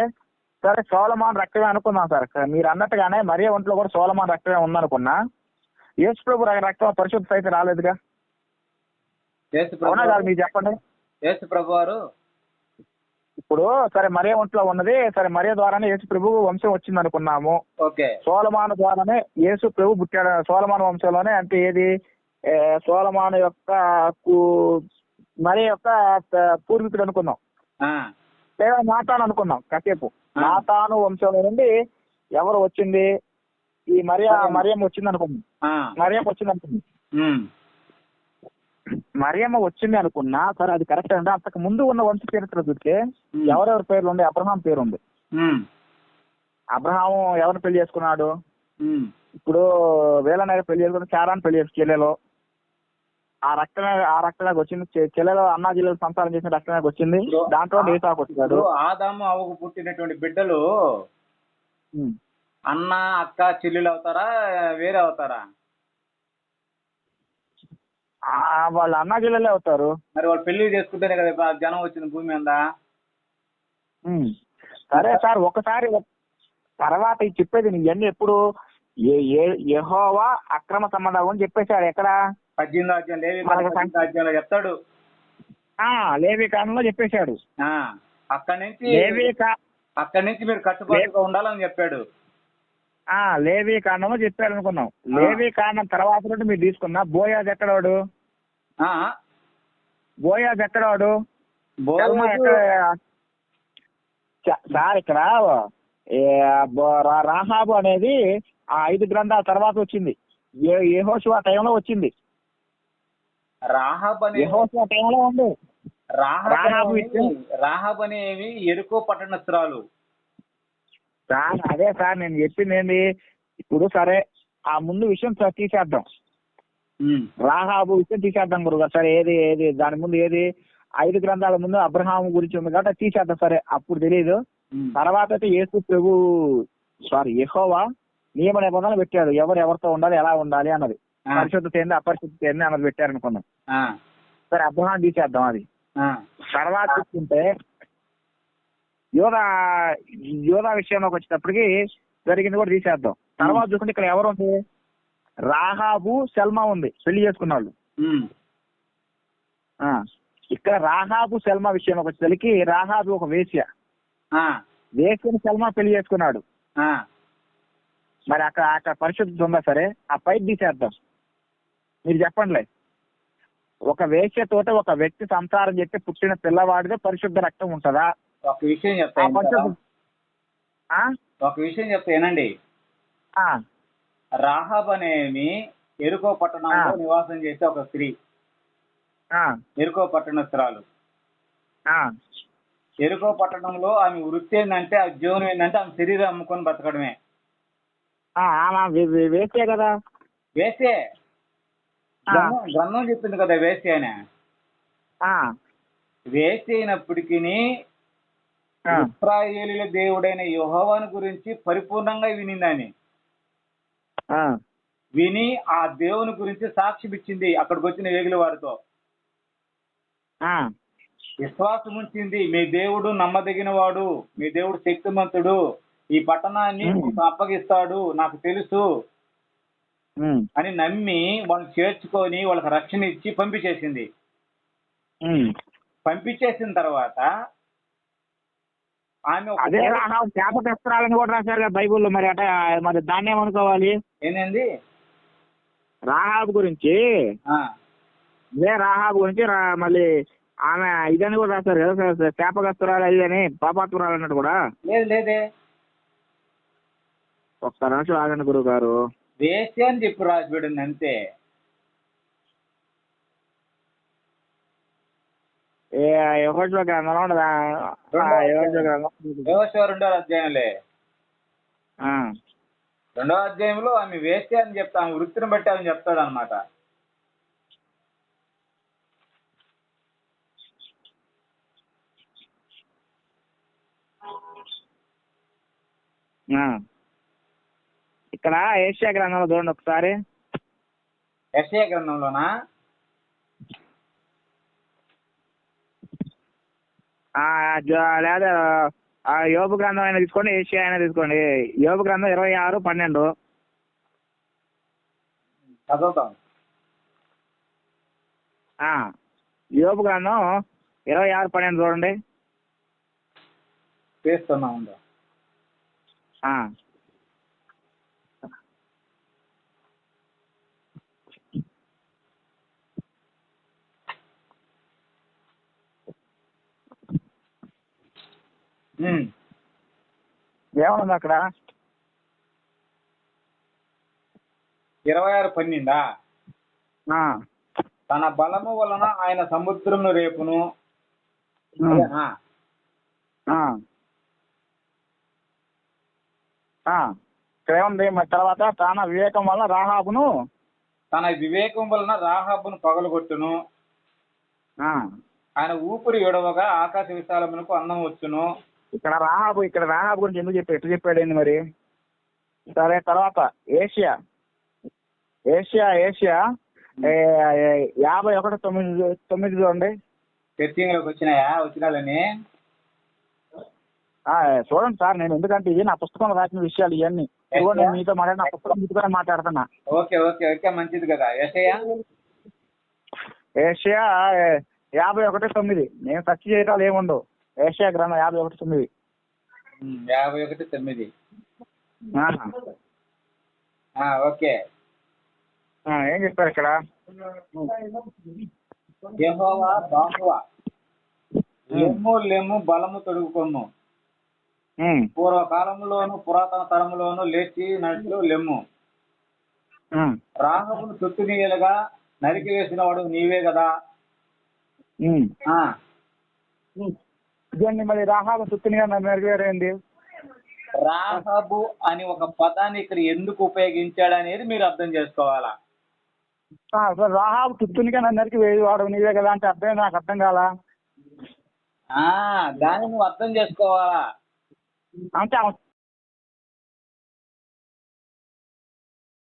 సోలమాన్ రక్తమే అనుకున్నాం సార్. మీరు అన్నట్టుగానే మరియ ఒంట్లో కూడా సోలమాన్ రక్తమే ఉందనుకున్నా. యేసు ప్రభు రక్తం పరిశుద్ధత అయితే రాలేదుగా. అవునా కాదు మీరు చెప్పండి. యేసు ప్రభు వారు ఇప్పుడు సరే మరియ ఒంట్లో ఉన్నది సరే మరియ ద్వారానే యేసు ప్రభు వంశం వచ్చింది అనుకున్నాము. సోలమాను ద్వారానే యేసు ప్రభు పుట్టాడు. సోలమాను వంశంలోనే అంటే ఏది సోలమాను యొక్క మరియ యొక్క పూర్వీకుడు అనుకున్నాం. లేదా నాతాను అనుకున్నాం కాసేపు. నాతాను వంశంలో నుండి ఎవరు వచ్చింది? ఈ మరియమ్మ వచ్చింది అనుకున్నాం. మరియమ్మ వచ్చింది అనుకున్నా సరే అది కరెక్ట్ అండి. అంతకు ముందు ఉన్న వంశ చరిత్ర చూస్తే ఎవరెవరి పేర్లు ఉండే? అబ్రహాం పేరు ఉంది. అబ్రహాము ఎవరిని పెళ్లి చేసుకున్నాడు? ఇప్పుడు వేలనగర్ పెళ్లి చేసుకుని చారాన్ని పెళ్లి చేసుకు చెల్లెలో ఆ రక్తమే వచ్చింది. చెల్లెలో అన్నా జిల్లాలో సంసారం చేసిన రక్తమే వచ్చింది. దాంట్లో ఏసాకు వచ్చాడు. ఆదాము అవ్వకు పుట్టినటువంటి బిడ్డలు అన్న అక్క చెల్లెలు అవుతారా వేరే అవుతారా? వాళ్ళు అన్నా జిల్లాలే అవుతారు. మరి వాళ్ళు పెళ్లి చేసుకుంటేనే కదా జనం వచ్చింది భూమి మీద. సరే సార్ ఒకసారి తర్వాత ఇది చెప్పేది ఇవన్నీ ఎప్పుడు యెహోవా అక్రమ సంబంధం అని చెప్పేశాడు. ఎక్కడ? 18వ అధ్యాయంలో చెప్తాడు. లేవి కాలంలో చెప్పేశాడు. అక్కడి నుంచి మీరు కట్టుబాటుగా ఉండాలని చెప్పాడు. లేవి కాండంలో చెప్పాడు అనుకున్నాం. లేవి కాండం తర్వాత నుండి మీరు తీసుకున్నా బోయాజ్ ఎక్కడవాడు? బోయాజ్ ఎక్కడవాడు? సార్ ఇక్కడ రాహాబు అనేది ఆ 5 గ్రంథాల తర్వాత వచ్చింది. యెహోషువ టైంలో వచ్చింది. యెహోషువ టైంలో ఉంది. రాహాబు అనేవి ఎరుకో పట్టణస్తురాలు. సార్ అదే సార్ నేను చెప్పింది ఏంది, ఇప్పుడు సరే ఆ ముందు విషయం తీసేద్దాం, రాహాబు విషయం తీసేద్దాం గురుగారు. సరే ఏది ఏది దాని ముందు ఏది 5 గ్రంథాల ముందు అబ్రహాం గురించి ఉంది కాబట్టి తీసేద్దాం. సరే అప్పుడు తెలియదు. తర్వాత అయితే యేసు ప్రభు యెహోవా నియమ నిబంధనలు పెట్టాడు, ఎవరితో ఉండాలి, ఎలా ఉండాలి అన్నది, పరిశుద్ధత ఏంది అపరిశుద్ధత ఏంది అన్నది పెట్టారు అనుకున్నాం. సరే అబ్రహాం తీసేద్దాం. అది తర్వాత చూసుకుంటే యోధా విషయంలోకి వచ్చేటప్పటికి జరిగింది కూడా తీసేద్దాం. తర్వాత చూసుకుంటే ఇక్కడ ఎవరు ఉంది, రాహాబు సెల్మా ఉంది, పెళ్లి చేసుకున్న వాళ్ళు. ఇక్కడ రాహాబు సెల్మా విషయంలోకి వచ్చేసరికి రాహాబు ఒక వేశ్య, వేశ్యని సెల్మా పెళ్లి చేసుకున్నాడు. మరి అక్కడ పరిశుద్ధత ఉందా? సరే ఆ పైకి తీసేద్దాం. మీరు చెప్పండిలే, ఒక వేశ్యతోట ఒక వ్యక్తి సంసారం చేస్తే పుట్టిన పిల్లవాడిదే పరిశుద్ధ రక్తం ఉంటుందా? ఒక విషయం చెప్తా ఏనండి. రాహాబ్ అనేవి ఎరుకో పట్టణంలో నివాసం చేసే ఒక స్త్రీ, ఎరుకో పట్టణస్తురాలు. ఎరుకో పట్టణంలో ఆమె వృత్తి ఏంటంటే, ఆ జీవనం ఏంటంటే ఆమె శరీరం అమ్ముకొని బతకడమే. వేస్తే కదా, వేస్తే గ్రంథం చెప్పింది కదా వేస్తే అని. వేస్తే అయినప్పటికీ ఇశ్రాయేలీయుల దేవుడైన యెహోవాను గురించి పరిపూర్ణంగా వినిందని, విని ఆ దేవుని గురించి సాక్ష్యం ఇచ్చింది. అక్కడికి వచ్చిన వేగుల వారితో విశ్వాసం ఉంచింది. మీ దేవుడు నమ్మదగిన వాడు, మీ దేవుడు శక్తిమంతుడు, ఈ పట్టణాన్ని అప్పగిస్తాడు, నాకు తెలుసు అని నమ్మి వాళ్ళని చేర్చుకొని వాళ్ళకి రక్షణ ఇచ్చి పంపించేసింది. పంపించేసిన తర్వాత ఆమె శాపగ్రస్తురాలని కూడా రాశారు కదా బైబుల్లో. మరి దాన్ని ఏమనుకోవాలి? ఏంటండి రాహాబు గురించి, రాహాబు గురించి మళ్ళీ ఆమె ఇదని కూడా రాశారు కదా, శాపగ్రస్తురాలు అదని, పాపాత్మురాలు అన్నట్టు కూడా. లేదే, ఒక్క నిమిషం ఆగండి గురువు గారు. వేసి అని చెప్పి రాసిపెడింది అంతే. యెహోషువ గ్రంథంలో ఉండదా? యెహోషువ 2వ అధ్యాయంలో 2వ అధ్యాయంలో ఆమె వేస్తే అని చెప్తా, ఆమె వృత్తిని బట్టి అని చెప్తాడు అనమాట. ఇక్కడ యెషయా గ్రంథంలో చూడండి ఒకసారి. యెషయా గ్రంథంలోనా? లేదా యోబు గ్రంథం అయినా తీసుకోండి, యెషయా అయినా తీసుకోండి. యోబు గ్రంథం 26:12 చదువుతాం. యోబు గ్రంథం 26:12 చూడండి. చేస్తున్నాం. ఏమన్నా అక్కడ 26:12 తన బలము వలన ఆయన సముద్రమును రేపును. ఏముంది మరి తర్వాత? తన వివేకం వలన రాహాబును, తన వివేకం వలన రాహాబును పగలగొట్టును. ఆయన ఊపిరి విడవగా ఆకాశ విశాలమునకు అందం వచ్చును. ఇక్కడ రాహాబు గురించి ఎందుకు ఎట్లా చెప్పాడు మరి? సరే తర్వాత ఏషియా 51:9 చూడండి. చర్చింగ్లోకి వచ్చినాలని చూడండి సార్. నేను ఎందుకంటే ఇది నా పుస్తకంలో రాసిన విషయాలు ఇవన్నీ. నేను మీతో నా పుస్తకం మీతో మాట్లాడుతున్నా. ఓకే మంచిది కదా. ఏషియా 51:9 నేను సెర్చ్ చేయటాలు ఏముండవు. ఏషియా గ్రంథం 51:9. 51:9. ఓకే. ఏం చెప్పారు ఇక్కడ? యెహోవా బాహువా లెమ్ము బలము తొడుగుకొమ్ము, పూర్వకాలంలోను పురాతన తరములోను లేచినట్లు లెమ్ము. రాహబును చుట్టునీయలుగా నరికి వేసిన వాడు నీవే కదా. మరి రాహాబు చుట్టునీగా నరికి వేరేంది? రాహాబు అని ఒక పదాన్ని ఇక్కడ ఎందుకు ఉపయోగించాడు అనేది మీరు అర్థం చేసుకోవాలా. అసలు రాహాబు తుత్తునికే అందరికి వేడి వాడు నీవే కదా అంటే అర్థం నాకు అర్థం కాలా. దాన్ని నువ్వు అర్థం చేసుకోవాలా. అంటే